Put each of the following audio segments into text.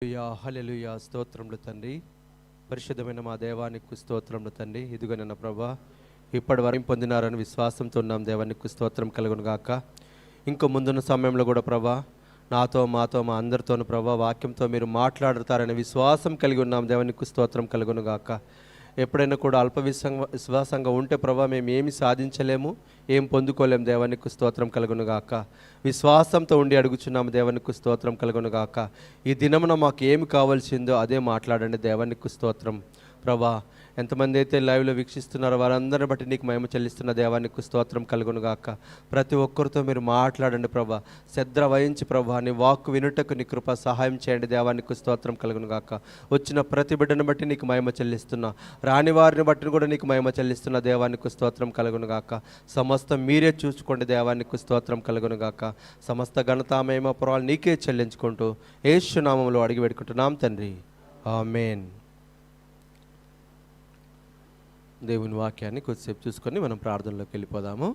హల్లెలూయా. స్తోత్రములు తండ్రి, పరిశుద్ధమైన మా దేవానికి స్తోత్రములు తండ్రి. ఇదిగో నిన్న ప్రభా ఇప్పటి వరకు పొందినారని విశ్వాసంతో ఉన్నాం. దేవానికి స్తోత్రం కలుగును గాక. ఇంకో ముందున్న సమయంలో కూడా ప్రభా నాతో మాతో మా అందరితోనూ ప్రభా వాక్యంతో మీరు మాట్లాడతారనే విశ్వాసం కలిగి ఉన్నాం. దేవానికి స్తోత్రం కలుగును గాక. ఎప్పుడైనా కూడా విశ్వాసంగా ఉంటే ప్రభా మేము ఏమి సాధించలేము, ఏం పొందుకోలేము. దేవానికి స్తోత్రం కలుగును గాక. విశ్వాసంతో ఉండి అడుగుచున్నాము. దేవానికి స్తోత్రం కలుగును గాక. ఈ దినమున మాకు ఏమి కావాల్సిందో అదే మాట్లాడండి. దేవానికి స్తోత్రం ప్రభా. ఎంతమంది అయితే లైవ్లో వీక్షిస్తున్నారో వారందరిని బట్టి నీకు మహిమ చెల్లిస్తున్న. దేవానికి స్తోత్రం కలుగును గాక. ప్రతి ఒక్కరితో మీరు మాట్లాడండి ప్రభా. శ్రద్ధ వహించి ప్రభా నీ వాక్కు వినుటకు నీ కృప సహాయం చేయండి. దేవానికి స్తోత్రం కలుగును గాక. వచ్చిన ప్రతి బిడ్డను బట్టి నీకు మహిమ చెల్లిస్తున్నా, రాని వారిని బట్టి కూడా నీకు మహిమ చెల్లిస్తున్న. దేవానికి స్తోత్రం కలుగును గాక. సమస్త మీరే చూసుకోండి. దేవానికి స్తోత్రం కలుగును గాక. సమస్త ఘనత మహిమ పురాలు నీకే చెల్లించుకుంటూ యేసు నామములో అడిగి పెట్టుకుంటున్నాం తండ్రి, ఆమేన్. దేవుని వాక్యాన్ని కొద్దిసేపు చూసుకొని మనం ప్రార్థనలోకి వెళ్ళిపోదాము.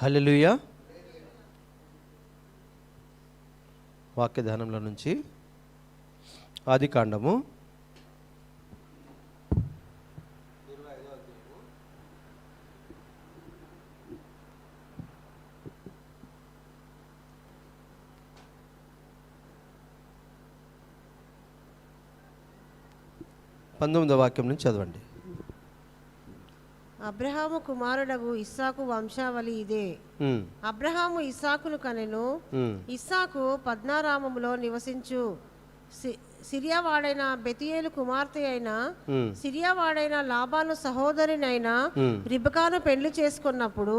హల్లెలూయా. వాక్యధానంలో నుంచి ఆదికాండము 19వ వాక్యం నుంచి చదవండి. అబ్రహాము కుమారుడగు ఇస్సాకు వంశావళి ఇదే. అబ్రహాము ఇస్సాకును కనెను. ఇస్సాకు పద్నారామములో నివసించు సిరియావాడైన బెతియేలు కుమార్తె అయిన సిరియావాడైన లాబాను సహోదరినైన రిబకాను పెళ్లి చేసుకున్నప్పుడు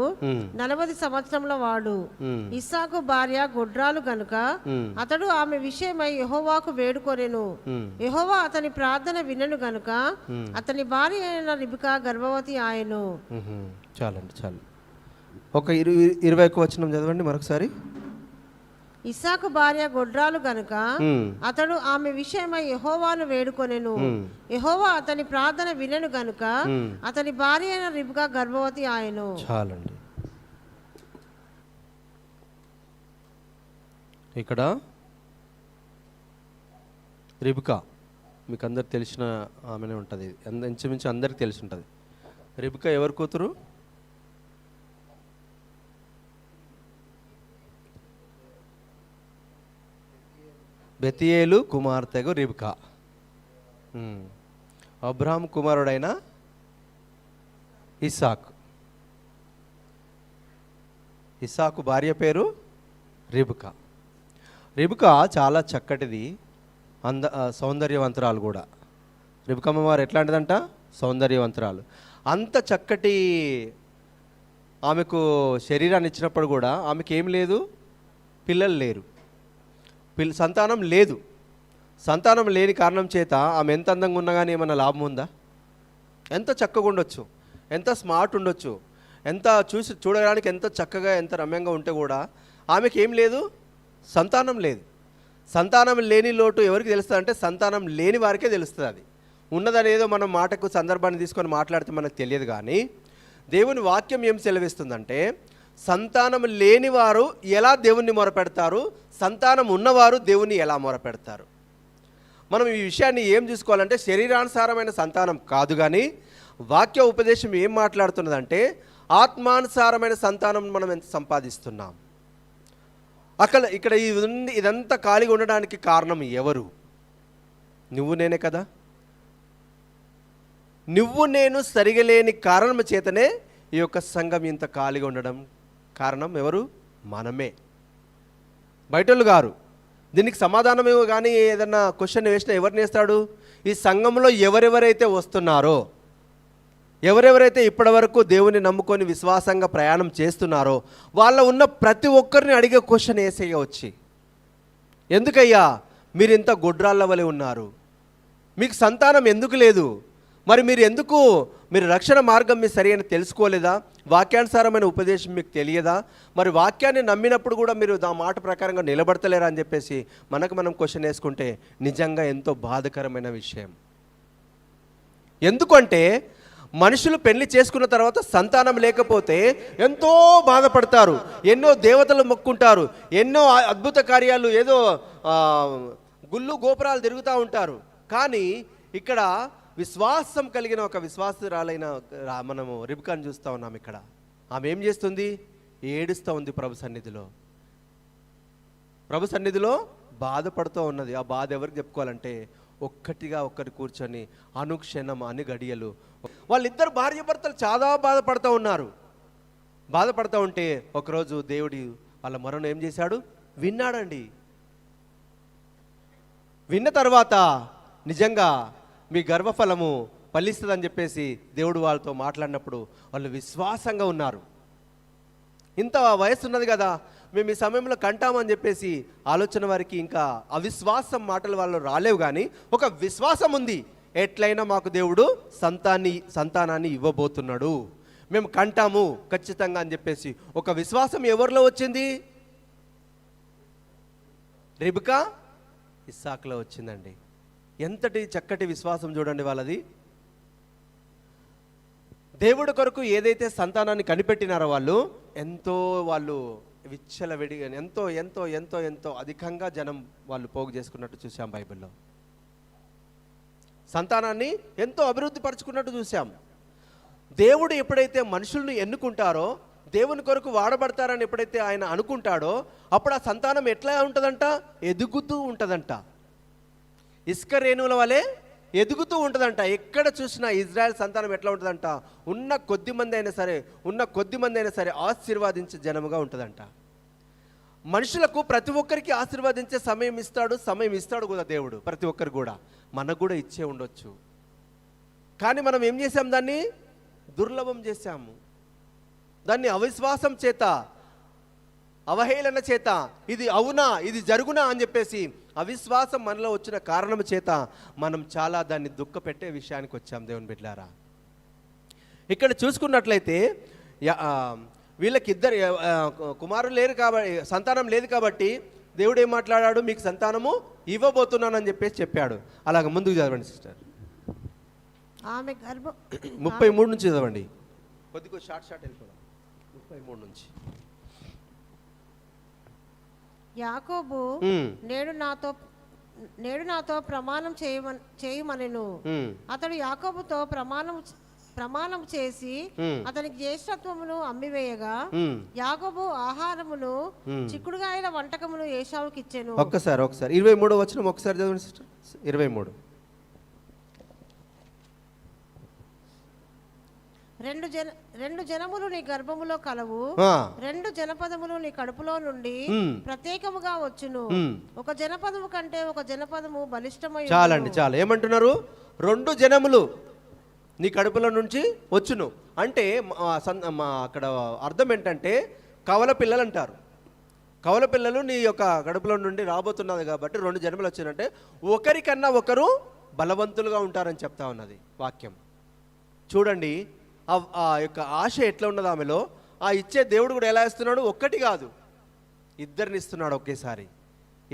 40 సంవత్సరముల వాడు. ఇస్సాకు భార్య గొడ్రాలు గనుక అతడు ఆమె విషయమై యెహోవాకు వేడుకొనెను. యెహోవా అతని ప్రార్థన వినెను గనుక అతని భార్య అయిన రిబకా గర్భవతి ఆయను. చాలండి, చాలు. ఒక 21వ వచనం చదవండి మరొకసారి. ఇస్సాకు భార్య గొడ్రాలు గనుక అతడు ఆమె విషయమై యెహోవాను వేడుకొనెను. యెహోవా అతని ప్రార్థన వినెను గనుక అతని భార్య అయిన రిబ్కా గర్భవతి ఆయను. చాలండి. ఇక్కడ రిబ్కా మీకు అందరికి తెలిసిన ఆమెనే ఉంటుంది. ఇంచుమించు అందరికి తెలిసి ఉంటుంది. రిబ్కా ఎవరి కూతురు? బెతియేలు కుమార్తెగు రిబ్కా. అబ్రహాము కుమారుడైన ఇస్సాకు. ఇస్సాకు భార్య పేరు రిబ్కా. రిబ్కా చాలా చక్కటిది, సౌందర్యవంతురాలు కూడా. రిబ్కమ్మ వారు ఎట్లాంటిదంట? సౌందర్యవంతురాలు. అంత చక్కటి ఆమెకు శరీరాన్ని ఇచ్చినప్పుడు కూడా ఆమెకి ఏం లేదు, పిల్లలు లేరు, సంతానం లేదు. సంతానం లేని కారణం చేత ఆమె ఎంత అందంగా ఉన్నా కానీ ఏమన్నా లాభం ఉందా? ఎంత చక్కగా ఉండొచ్చు, ఎంత స్మార్ట్ ఉండొచ్చు, ఎంత చూడడానికి ఎంత చక్కగా ఎంత రమ్యంగా ఉంటే కూడా ఆమెకి ఏం లేదు, సంతానం లేదు. సంతానం లేని లోటు ఎవరికి తెలుస్తుంది అంటే సంతానం లేని వారికే తెలుస్తుంది. అది ఉన్నదని ఏదో మనం మాటకు సందర్భాన్ని తీసుకొని మాట్లాడితే మనకు తెలియదు. కానీ దేవుని వాక్యం ఏం సెలవిస్తుందంటే సంతానం లేని వారు ఎలా దేవుణ్ణి మొరపెడతారు, సంతానం ఉన్నవారు దేవుణ్ణి ఎలా మొరపెడతారు. మనం ఈ విషయాన్ని ఏం చూసుకోవాలంటే శరీరానుసారమైన సంతానం కాదు, కానీ వాక్య ఉపదేశం ఏం మాట్లాడుతున్నదంటే ఆత్మానుసారమైన సంతానం మనం ఎంత సంపాదిస్తున్నాం. ఇక్కడ ఇదంతా ఖాళీగా ఉండడానికి కారణం ఎవరు? నువ్వు నేనే కదా. నువ్వు నేను సరిగలేని కారణం చేతనే ఈ యొక్క సంఘం ఇంత ఖాళీగా ఉండడం కారణం ఎవరు? మనమే, బయటోళ్ళు గారు. దీనికి సమాధానం ఏమో కానీ ఏదన్నా క్వశ్చన్ వేసినా ఎవరిని వేస్తాడు? ఈ సంఘంలో ఎవరెవరైతే వస్తున్నారో, ఎవరెవరైతే ఇప్పటివరకు దేవుని నమ్ముకొని విశ్వాసంగా ప్రయాణం చేస్తున్నారో వాళ్ళ ఉన్న ప్రతి ఒక్కరిని అడిగే క్వశ్చన్ యేసయ్య వచ్చి ఎందుకయ్యా మీరు ఇంత గొడ్రాళ్ళ వలె ఉన్నారు? మీకు సంతానం ఎందుకు లేదు? మరి మీరు రక్షణ మార్గం మీ సరైన తెలుసుకోలేదా? వాక్యానుసారమైన ఉపదేశం మీకు తెలియదా? మరి వాక్యాన్ని నమ్మినప్పుడు కూడా మీరు ఆ మాట ప్రకారంగా నిలబడతలేరా అని చెప్పేసి మనం క్వశ్చన్ వేసుకుంటే నిజంగా ఎంతో బాధకరమైన విషయం. ఎందుకంటే మనుషులు పెళ్లి చేసుకున్న తర్వాత సంతానం లేకపోతే ఎంతో బాధపడతారు, ఎన్నో దేవతలు మొక్కుంటారు, ఎన్నో అద్భుత కార్యాలు, ఏదో గుళ్ళు గోపురాలు తిరుగుతూ ఉంటారు. కానీ ఇక్కడ విశ్వాసం కలిగిన ఒక విశ్వాసురాలైన మనము రిబ్కాను చూస్తూ ఉన్నాం. ఇక్కడ ఆమె ఏం చేస్తుంది? ఏడుస్తూ ఉంది ప్రభు సన్నిధిలో బాధపడుతూ ఉన్నది. ఆ బాధ ఎవరికి చెప్పుకోవాలంటే ఒక్కటి కూర్చొని అనుక్షణం అని గడియలు వాళ్ళిద్దరు భార్యాభర్తలు చాలా బాధపడుతూ ఉంటే ఒకరోజు దేవుడి వాళ్ళ మొరను ఏం చేశాడు? విన్నాడండి. విన్న తర్వాత నిజంగా మీ గర్భఫలము ఫలిస్తుందని చెప్పేసి దేవుడు వాళ్ళతో మాట్లాడినప్పుడు వాళ్ళు విశ్వాసంగా ఉన్నారు. ఇంత వయసు ఉన్నది కదా, మేము ఈ సమయంలో కంటామని చెప్పేసి ఆలోచన వారికి ఇంకా అవిశ్వాసం మాటలు వాళ్ళు రాలేవు, కానీ ఒక విశ్వాసం ఉంది. ఎట్లయినా మాకు దేవుడు సంతానాన్ని ఇవ్వబోతున్నాడు, మేము కంటాము ఖచ్చితంగా అని చెప్పేసి ఒక విశ్వాసం ఎవరిలో వచ్చింది? రిబ్కా ఇస్సాకులో వచ్చిందండి. ఎంతటి చక్కటి విశ్వాసం చూడండి వాళ్ళది. దేవుడి కొరకు ఏదైతే సంతానాన్ని కనిపెట్టినారో వాళ్ళు విచ్చలవిడిగా ఎంతో ఎంతో ఎంతో ఎంతో అధికంగా జనం వాళ్ళు పోగు చేసుకున్నట్టు చూసాం. బైబిల్లో సంతానాన్ని ఎంతో అభివృద్ధి పరుచుకున్నట్టు చూసాం. దేవుడు ఎప్పుడైతే మనుషుల్ని ఎన్నుకుంటారో, దేవుని కొరకు వాడబడతారని ఎప్పుడైతే ఆయన అనుకుంటాడో, అప్పుడు ఆ సంతానం ఎట్లా ఉంటుందంట? ఎదుగుతూ ఉంటుందంట. ఇసుక రేణువుల వలె ఎదుగుతూ ఉంటుందంట. ఎక్కడ చూసినా ఇజ్రాయెల్ సంతానం ఎట్లా ఉంటుందంట? ఉన్న కొద్ది మంది అయినా సరే ఆశీర్వాదించే జనముగా ఉంటుందంట. మనుషులకు ప్రతి ఒక్కరికి ఆశీర్వాదించే సమయం ఇస్తాడు కూడా దేవుడు. ప్రతి ఒక్కరు కూడా మనకు కూడా ఇచ్చే ఉండొచ్చు, కానీ మనం ఏం చేసాం? దాన్ని దుర్లభం చేశాము. దాన్ని అవిశ్వాసం చేత, అవహేళన చేత, ఇది అవునా ఇది జరుగునా అని చెప్పేసి అవిశ్వాసం మనలో వచ్చిన కారణం చేత మనం చాలా దాన్ని దుఃఖపెట్టే విషయానికి వచ్చాం. దేవుని బిడ్డలారా, ఇక్కడ చూసుకున్నట్లయితే వీళ్ళకి ఇద్దరు కుమారులు లేరు కాబట్టి, సంతానం లేదు కాబట్టి దేవుడు ఏం మాట్లాడాడు? మీకు సంతానము ఇవ్వబోతున్నానని చెప్పేసి చెప్పాడు. అలాగ ముందుకు చదవండి సిస్టర్. ఆమె 33 నుంచి చదవండి. కొద్దిగా షార్ట్ వెళ్ళిపోదాం. 33 నుంచి. యాకోబు నేడు నాతో ప్రమాణం చేయమనెను. అతడు యాకోబుతో ప్రమాణం చేసి అతనికి జ్యేష్ఠత్వమును అమ్మివేయగా యాకోబు ఆహారమును చిక్కుడుగాయల వంటకమును ఏశావుకి ఇచ్చెను. ఒకసారి 23వ వచనం ఒకసారి చదవండి సిస్టర్. 23. రెండు జనములు నీ గర్భములో కలవు, రెండు జనపదములు నీ కడుపులో నుండి ప్రత్యేకముగా వచ్చును. ఒక జనపదము కంటే ఒక జనపదము బలిష్టమై. చాలా ఏమంటున్నారు? 2 జనములు నీ కడుపులో నుంచి వచ్చును అంటే అక్కడ అర్థం ఏంటంటే కవల పిల్లలు అంటారు. కవల పిల్లలు నీ యొక్క కడుపులో నుండి రాబోతున్నది కాబట్టి 2 జనములు వచ్చినంటే ఒకరికన్నా ఒకరు బలవంతులుగా ఉంటారని చెప్తా ఉన్నది వాక్యం. చూడండి ఆ యొక్క ఆశ ఎట్లా ఉన్నది ఆమెలో. ఆ ఇచ్చే దేవుడు కూడా ఎలా ఇస్తున్నాడు? ఒక్కటి కాదు, ఇద్దరిని ఇస్తున్నాడు ఒకేసారి.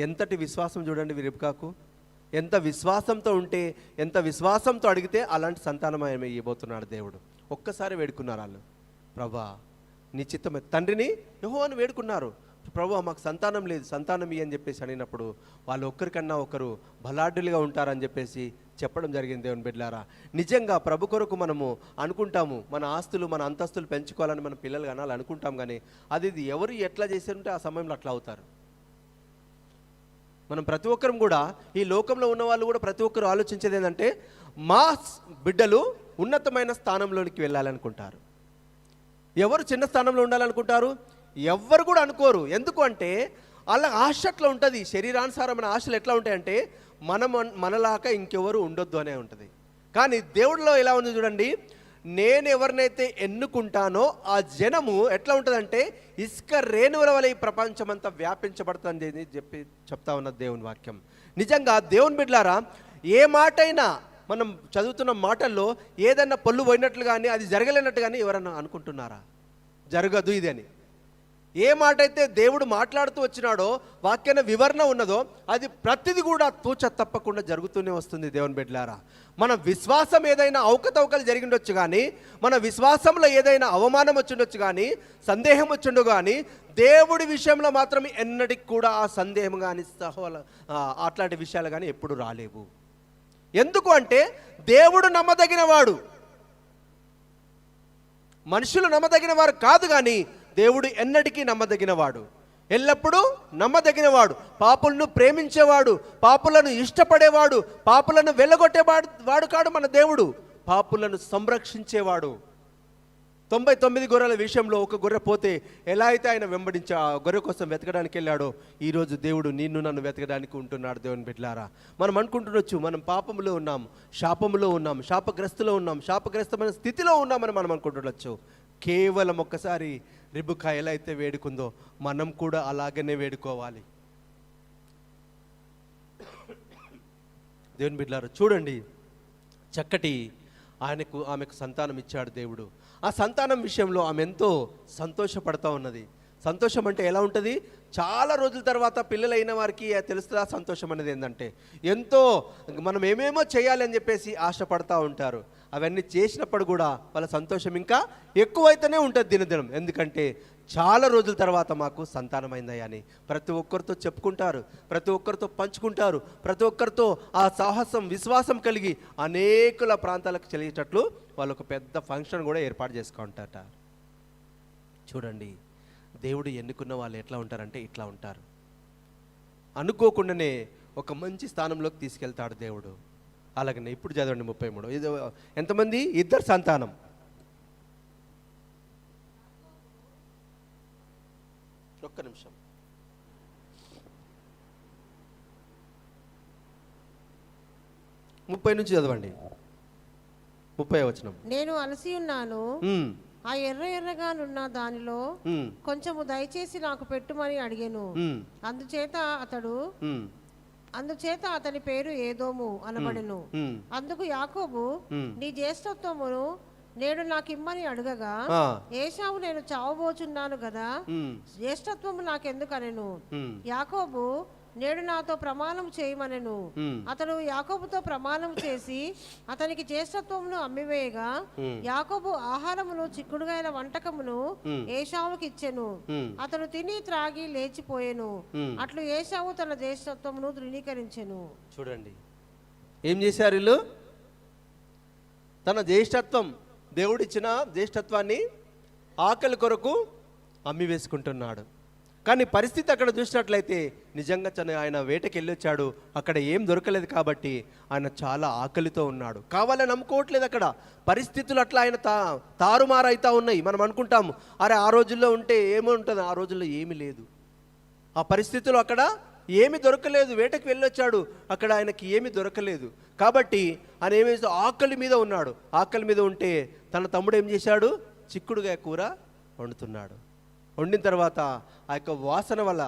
ఎంతటి విశ్వాసం చూడండి రిబ్కాకు. ఎంత విశ్వాసంతో ఉంటే, ఎంత విశ్వాసంతో అడిగితే అలాంటి సంతానం ఆయన ఇవ్వబోతున్నాడు దేవుడు. ఒక్కసారి వేడుకున్నారు వాళ్ళు, ప్రభా నీ చిత్తం. తండ్రిని యెహోవాను వేడుకున్నారు, ప్రభు మాకు సంతానం లేదు, సంతానం ఇయ్యి అని చెప్పేసి అడిగినప్పుడు వాళ్ళు ఒక్కరికన్నా ఒకరు బలాఢ్యులుగా ఉంటారని చెప్పేసి చెప్పడం జరిగింది. దేవుని బిడ్డలారా, నిజంగా ప్రభు కొరకు మనము అనుకుంటాము, మన ఆస్తులు మన అంతస్తులు పెంచుకోవాలని మన పిల్లలు కనాలి అనుకుంటాం, కానీ అది ఎవరు ఎట్లా చేశారంటే ఆ సమయంలో అట్లా అవుతారు. మనం ప్రతి ఒక్కరం కూడా, ఈ లోకంలో ఉన్న వాళ్ళు కూడా ప్రతి ఒక్కరు ఆలోచించేది ఏంటంటే మా బిడ్డలు ఉన్నతమైన స్థానంలోనికి వెళ్ళాలనుకుంటారు. ఎవరు చిన్న స్థానంలో ఉండాలనుకుంటారు? ఎవ్వరు కూడా అనుకోరు. ఎందుకు అంటే వాళ్ళ ఆశ అట్లా ఉంటుంది. శరీరానుసారమైన ఆశలు ఎట్లా ఉంటాయంటే మనలాగా ఇంకెవరు ఉండొద్దు అనే ఉంటుంది. కానీ దేవుడిలో ఎలా ఉంది చూడండి, నేను ఎవరినైతే ఎన్నుకుంటానో ఆ జనము ఎట్లా ఉంటుందంటే ఇసుక రేణువుల వల్ల ఈ ప్రపంచమంతా వ్యాపించబడుతుంది అని చెప్తా ఉన్న దేవుని వాక్యం. నిజంగా దేవుని బిడ్డలారా, ఏ మాటైనా మనం చదువుతున్న మాటల్లో ఏదన్నా పొల్లు పోయినట్లు కానీ అది జరగలేనట్టు కానీ ఎవరన్నా అనుకుంటున్నారా? జరగదు ఇది అని. ఏ మాట అయితే దేవుడు మాట్లాడుతూ వచ్చినాడో, వాక్యాన వివరణ ఉన్నదో అది ప్రతిదీ కూడా తూచ తప్పకుండా జరుగుతూనే వస్తుంది. దేవుని బిడ్డలారా, మన విశ్వాసం ఏదైనా అవకతవకలు జరిగిండొచ్చు కానీ, మన విశ్వాసంలో ఏదైనా అవమానం వచ్చిండొచ్చు కానీ, సందేహం వచ్చిండు కానీ, దేవుడి విషయంలో మాత్రం ఎన్నటికి కూడా ఆ సందేహం కానీ అట్లాంటి విషయాలు కానీ ఎప్పుడు రాలేవు. ఎందుకు అంటే దేవుడు నమ్మదగిన వాడు, మనుషులు నమ్మదగిన వారు కాదు. కానీ దేవుడు ఎన్నటికీ నమ్మదగినవాడు, ఎల్లప్పుడూ నమ్మదగినవాడు, పాపులను ప్రేమించేవాడు, పాపులను ఇష్టపడేవాడు, పాపులను వెళ్ళగొట్టేవాడు కాడు మన దేవుడు, పాపులను సంరక్షించేవాడు. 99 గొర్రెల విషయంలో ఒక గొర్రె పోతే ఎలా అయితే ఆయన వెంబడించి ఆ గొర్రె కోసం వెతకడానికి వెళ్ళాడో, ఈరోజు దేవుడు నిన్ను నన్ను వెతకడానికి ఉంటున్నాడు. దేవుని బిడ్డలారా, మనం అనుకుంటుండొచ్చు మనం పాపంలో ఉన్నాం, శాపంలో ఉన్నాం, శాపగ్రస్తులో ఉన్నాం, శాపగ్రస్తమైన స్థితిలో ఉన్నామని మనం అనుకుంటుండొచ్చు. కేవలం ఒక్కసారి రిబుకా ఎలా అయితే వేడుకుందో మనం కూడా అలాగనే వేడుకోవాలి. దేవుని బిడ్డలారా, చూడండి, చక్కటి ఆమెకు సంతానం ఇచ్చాడు దేవుడు. ఆ సంతానం విషయంలో ఆమె ఎంతో సంతోషపడతా ఉన్నది. సంతోషం అంటే ఎలా ఉంటుంది? చాలా రోజుల తర్వాత పిల్లలైన వారికి తెలుస్తుందా సంతోషం అనేది ఏంటంటే, ఎంతో మనం ఏమేమో చేయాలి అని చెప్పేసి ఆశపడతా ఉంటారు. అవన్నీ చేసినప్పుడు కూడా వాళ్ళ సంతోషం ఇంకా ఎక్కువైతేనే ఉంటుంది దినదినం. ఎందుకంటే చాలా రోజుల తర్వాత మాకు సంతానమైందయ్యా అని ప్రతి ఒక్కరితో చెప్పుకుంటారు, ప్రతి ఒక్కరితో పంచుకుంటారు, ప్రతి ఒక్కరితో ఆ సాహసం విశ్వాసం కలిగి అనేకుల ప్రాంతాలకు చెల్లించేటట్లు వాళ్ళు ఒక పెద్ద ఫంక్షన్ కూడా ఏర్పాటు చేసుకుంటారట. చూడండి, దేవుడు ఎన్నుకున్న వాళ్ళు ఎట్లా ఉంటారంటే ఇట్లా ఉంటారు. అనుకోకుండానే ఒక మంచి స్థానంలోకి తీసుకెళ్తాడు దేవుడు. అలాగనే ఇప్పుడు చదవండి 33. ఇది ఎంతమంది? 2 సంతానం. ఒక్క నిమిషం. 30 నుంచి చదవండి. 30వ వచనం. నేను అలసి ఉన్నాను, ఆ ఎర్రగానున్న దానిలో కొంచెము దయచేసి నాకు పెట్టుమని అడిగాను. అందుచేత అతని పేరు ఏదోము అనబడెను. అందుకు యాకోబు, నీ జ్యేష్ఠత్వమును నేడు నాకిమ్మని అడగగా, ఏశావు నేను చావబోచున్నాను గదా, జ్యేష్ఠత్వము నాకెందుకు అనెను. యాకోబు, నేడు నాతో ప్రమాణం చేయమనెను. అతడు యాకోబుతో ప్రమాణం చేసి అతనికి జ్యేష్ఠత్వమును అమ్మివేయగా, యాకోబు ఆహారమును చిక్కుడుగాయల వంటకమును ఏశావుకి ఇచ్చెను. అతడు తిని త్రాగి లేచిపోయెను. అట్లు ఏశావు తన జ్యేష్ఠత్వమును ధృవీకరించెను. చూడండి ఏం చేశారు వీళ్ళు. తన జ్యేష్ఠత్వం, దేవుడిచ్చిన జ్యేష్ఠత్వాన్ని ఆకలి కొరకు అమ్మి వేసుకుంటున్నాడు. కానీ పరిస్థితి అక్కడ చూసినట్లయితే నిజంగా ఆయన వేటకి వెళ్ళొచ్చాడు, అక్కడ ఏం దొరకలేదు కాబట్టి ఆయన చాలా ఆకలితో ఉన్నాడు. కావాలని నమ్ముకోవట్లేదు, అక్కడ పరిస్థితులు అట్లా ఆయన తారుమారైతా ఉన్నాయి. మనం అనుకుంటాము, అరే ఆ రోజుల్లో ఉంటే ఏముంటుంది, ఆ రోజుల్లో ఏమీ లేదు. ఆ పరిస్థితులు అక్కడ ఏమి దొరకలేదు, వేటకి వెళ్ళొచ్చాడు, అక్కడ ఆయనకి ఏమి దొరకలేదు. కాబట్టి ఆయన ఏమి ఆకలి మీద ఉన్నాడు. ఆకలి మీద ఉంటే తన తమ్ముడు ఏం చేశాడు, చిక్కుడుగా కూర వండుతున్నాడు. వండిన తర్వాత ఆ యొక్క వాసన వల్ల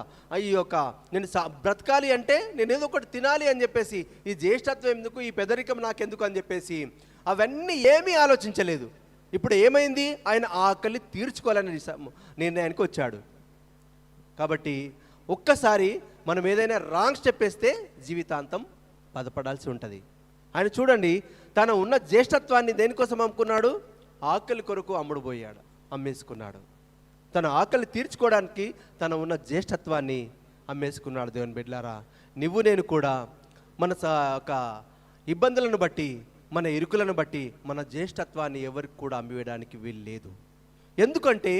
ఈ యొక్క నేను బ్రతకాలి అంటే నేను ఏదో ఒకటి తినాలి అని చెప్పేసి, ఈ జ్యేష్ఠత్వం ఎందుకు, ఈ పెదరికం నాకెందుకు అని చెప్పేసి అవన్నీ ఏమీ ఆలోచించలేదు. ఇప్పుడు ఏమైంది, ఆయన ఆకలి తీర్చుకోవాలని నిర్ణయానికి వచ్చాడు. కాబట్టి ఒక్కసారి మనం ఏదైనా రాంగ్ స్టెప్ వేస్తే జీవితాంతం బాధపడాల్సి ఉంటుంది. ఆయన చూడండి, తన ఉన్న జ్యేష్ఠత్వాన్ని దేనికోసం అమ్ముకున్నాడు, ఆకలి కొరకు అమ్మేసుకున్నాడు. తన ఆకలి తీర్చుకోవడానికి తన ఉన్న జ్యేష్ఠత్వాన్ని అమ్మేసుకున్నాడు. దేవుని బిడ్డలారా, నువ్వు నేను కూడా మన ఒక ఇబ్బందులను బట్టి, మన ఇరుకులను బట్టి మన జ్యేష్ఠత్వాన్ని ఎవరికి కూడా అమ్మివేయడానికి వీలు లేదు. ఎందుకంటే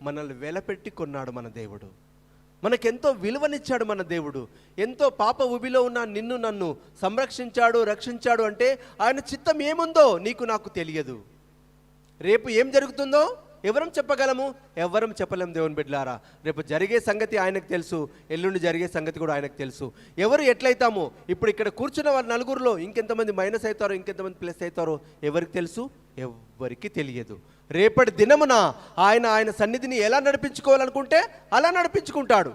మనల్ని వెలపెట్టి కొన్నాడు మన దేవుడు, మనకెంతో విలువనిచ్చాడు మన దేవుడు. ఎంతో పాప ఉబిలో ఉన్న నిన్ను నన్ను సంరక్షించాడు, రక్షించాడు. అంటే ఆయన చిత్తం ఏముందో నీకు నాకు తెలియదు. రేపు ఏం జరుగుతుందో ఎవరం చెప్పగలము? ఎవరం చెప్పలేము. దేవుని బిడ్డలారా, రేపు జరిగే సంగతి ఆయనకు తెలుసు, ఎల్లుండి జరిగే సంగతి కూడా ఆయనకు తెలుసు. ఎవరు ఎట్లయితామో, ఇప్పుడు ఇక్కడ కూర్చున్న వాళ్ళ నలుగురిలో ఇంకెంతమంది మైనస్ అవుతారో, ఇంకెంతమంది ప్లస్ అవుతారో ఎవరికి తెలుసు? ఎవ్వరికి తెలియదు. రేపటి దినమున ఆయన సన్నిధిని ఎలా నడిపించుకోవాలనుకుంటే అలా నడిపించుకుంటాడు,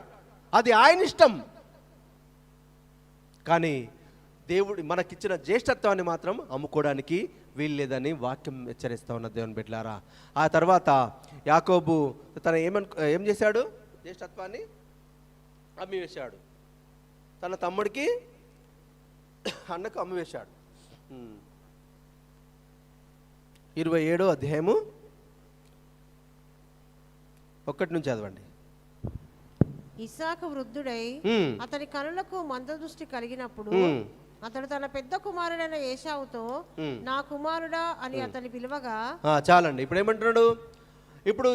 అది ఆయన ఇష్టం. కానీ దేవుడు మనకిచ్చిన జ్యేష్ఠత్వాన్ని మాత్రం అమ్ముకోవడానికి వీల్లేదని వాక్యం హెచ్చరిస్తూ ఉన్న దేవుని బిడ్డలారా. ఆ తర్వాత యాకోబు తన ఏం చేశాడు? జ్యేష్ఠత్వాన్ని అమ్మివేశాడు, తన తమ్ముడికి అన్నకు అమ్మివేశాడు. 27వ అధ్యాయము 1 నుంచి చదవండి. ఇస్సాకు వృద్ధుడై అతని కనులకు మందదృష్టి కలిగినప్పుడు అతడు తన పెద్ద కుమారుడైన ఏశావుతో నా కుమారుడా అని అతని పిలువగా. చాలండి. ఇప్పుడు ఏమంటున్నాడు? ఇప్పుడు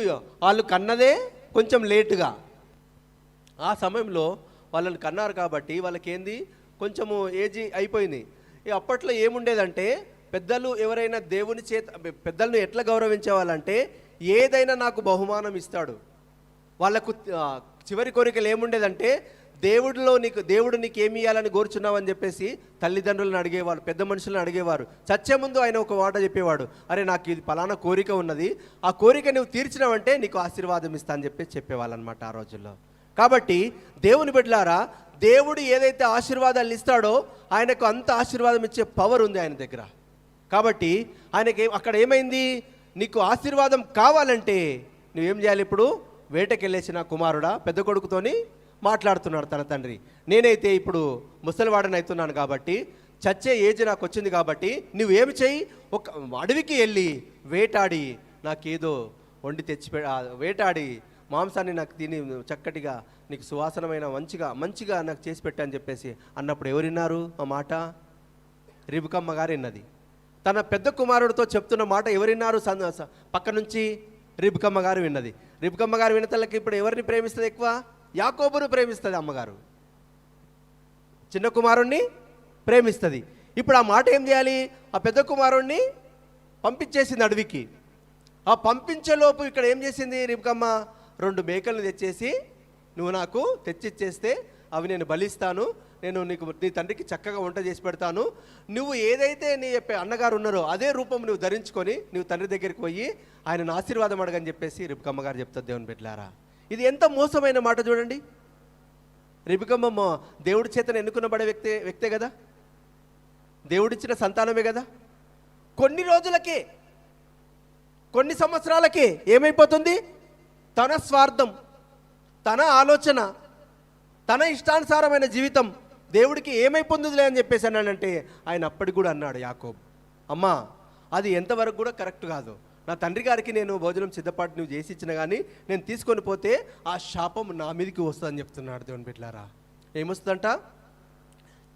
వాళ్ళు కన్నదే కొంచెం లేటుగా, ఆ సమయంలో వాళ్ళని కన్నారు కాబట్టి వాళ్ళకేంది కొంచెము ఏజీ అయిపోయింది. అప్పట్లో ఏముండేదంటే పెద్దలు ఎవరైనా దేవుని చేత పెద్దలను ఎట్లా గౌరవించేవాళ్ళంటే ఏదైనా నాకు బహుమానం ఇస్తాడు. వాళ్ళకు చివరి కోరికలు ఏముండేదంటే దేవుడు నీకు ఏమి ఇవ్వాలని కోరుచున్నావు అని చెప్పేసి తల్లిదండ్రులను అడిగేవారు, పెద్ద మనుషులను అడిగేవారు. చచ్చే ముందు ఆయన ఒక మాట చెప్పేవాడు, అరే నాకు ఇది ఫలానా కోరిక ఉన్నది, ఆ కోరిక నువ్వు తీర్చినావంటే నీకు ఆశీర్వాదం ఇస్తా అని చెప్పేవాళ్ళు అనమాట ఆ రోజుల్లో. కాబట్టి దేవుని బిడ్డలారా, దేవుడు ఏదైతే ఆశీర్వాదాలు ఇస్తాడో ఆయనకు అంత ఆశీర్వాదం ఇచ్చే పవర్ ఉంది ఆయన దగ్గర. కాబట్టి ఆయనకి అక్కడ ఏమైంది? నీకు ఆశీర్వాదం కావాలంటే నువ్వేం చేయాలి? ఇప్పుడు వేటకెళ్ళేసిన కుమారుడా పెద్ద కొడుకుతోని మాట్లాడుతున్నాడు తన తండ్రి. నేనైతే ఇప్పుడు ముసలివాడని అవుతున్నాను కాబట్టి, చచ్చే ఏజ్ నాకు వచ్చింది కాబట్టి నువ్వేమి చెయ్యి, ఒక అడవికి వెళ్ళి వేటాడి నాకేదో వండి వేటాడి మాంసాన్ని నాకు తిని చక్కటిగా నీకు సువాసనమైన మంచిగా నాకు చేసి పెట్టని చెప్పేసి అన్నప్పుడు ఎవరు విన్నారు ఆ మాట? రిబుకమ్మ గారు విన్నది. తన పెద్ద కుమారుడితో చెప్తున్న మాట ఎవరు విన్నారు? పక్క నుంచి రిబుకమ్మ గారు విన్నది. రిబుకమ్మ గారు వినతలకి ఇప్పుడు ఎవరిని ప్రేమిస్తుంది ఎక్కువ? యాకోబును ప్రేమిస్తుంది అమ్మగారు, చిన్న కుమారుణ్ణి ప్రేమిస్తుంది. ఇప్పుడు ఆ మాట ఏం చేయాలి? ఆ పెద్ద కుమారుణ్ణి పంపించేసింది అడవికి. ఆ పంపించేలోపు ఇక్కడ ఏం చేసింది రిబుకమ్మ? 2 మేకలను తెచ్చేసి నువ్వు నాకు తెచ్చిచ్చేస్తే అవి నేను బలిస్తాను, నేను నీ తండ్రికి చక్కగా వంట చేసి పెడతాను, నువ్వు ఏదైతే నీ అన్నగారు ఉన్నారో అదే రూపం నువ్వు ధరించుకొని నువ్వు తండ్రి దగ్గరికి పోయి ఆయనను ఆశీర్వాదం అడగని చెప్పేసి రిబుకమ్మ గారు చెప్తారు. దేవుని బిడ్డలారా, ఇది ఎంత మోసమైన మాట చూడండి. రిబుకమ్మ దేవుడి చేతను ఎన్నుకున్నబడే వ్యక్తే కదా, దేవుడిచ్చిన సంతానమే కదా. కొన్ని రోజులకే, కొన్ని సంవత్సరాలకే ఏమైపోతుంది? తన స్వార్థం, తన ఆలోచన, తన ఇష్టానుసారమైన జీవితం దేవుడికి ఏమైపోతుందిలే అని చెప్పేసి అన్నాడంటే ఆయన అప్పటికి కూడా అన్నాడు యాకోబు, అమ్మా అది ఎంతవరకు కూడా కరెక్ట్ కాదు. నా తండ్రి గారికి నేను భోజనం సిద్ధపాటు నువ్వు చేసి ఇచ్చిన కానీ నేను తీసుకొని పోతే ఆ శాపం నా మీదకి వస్తుందని చెప్తున్నాడు. దేవుని బిడ్డలారా, ఏమొస్తుందంట?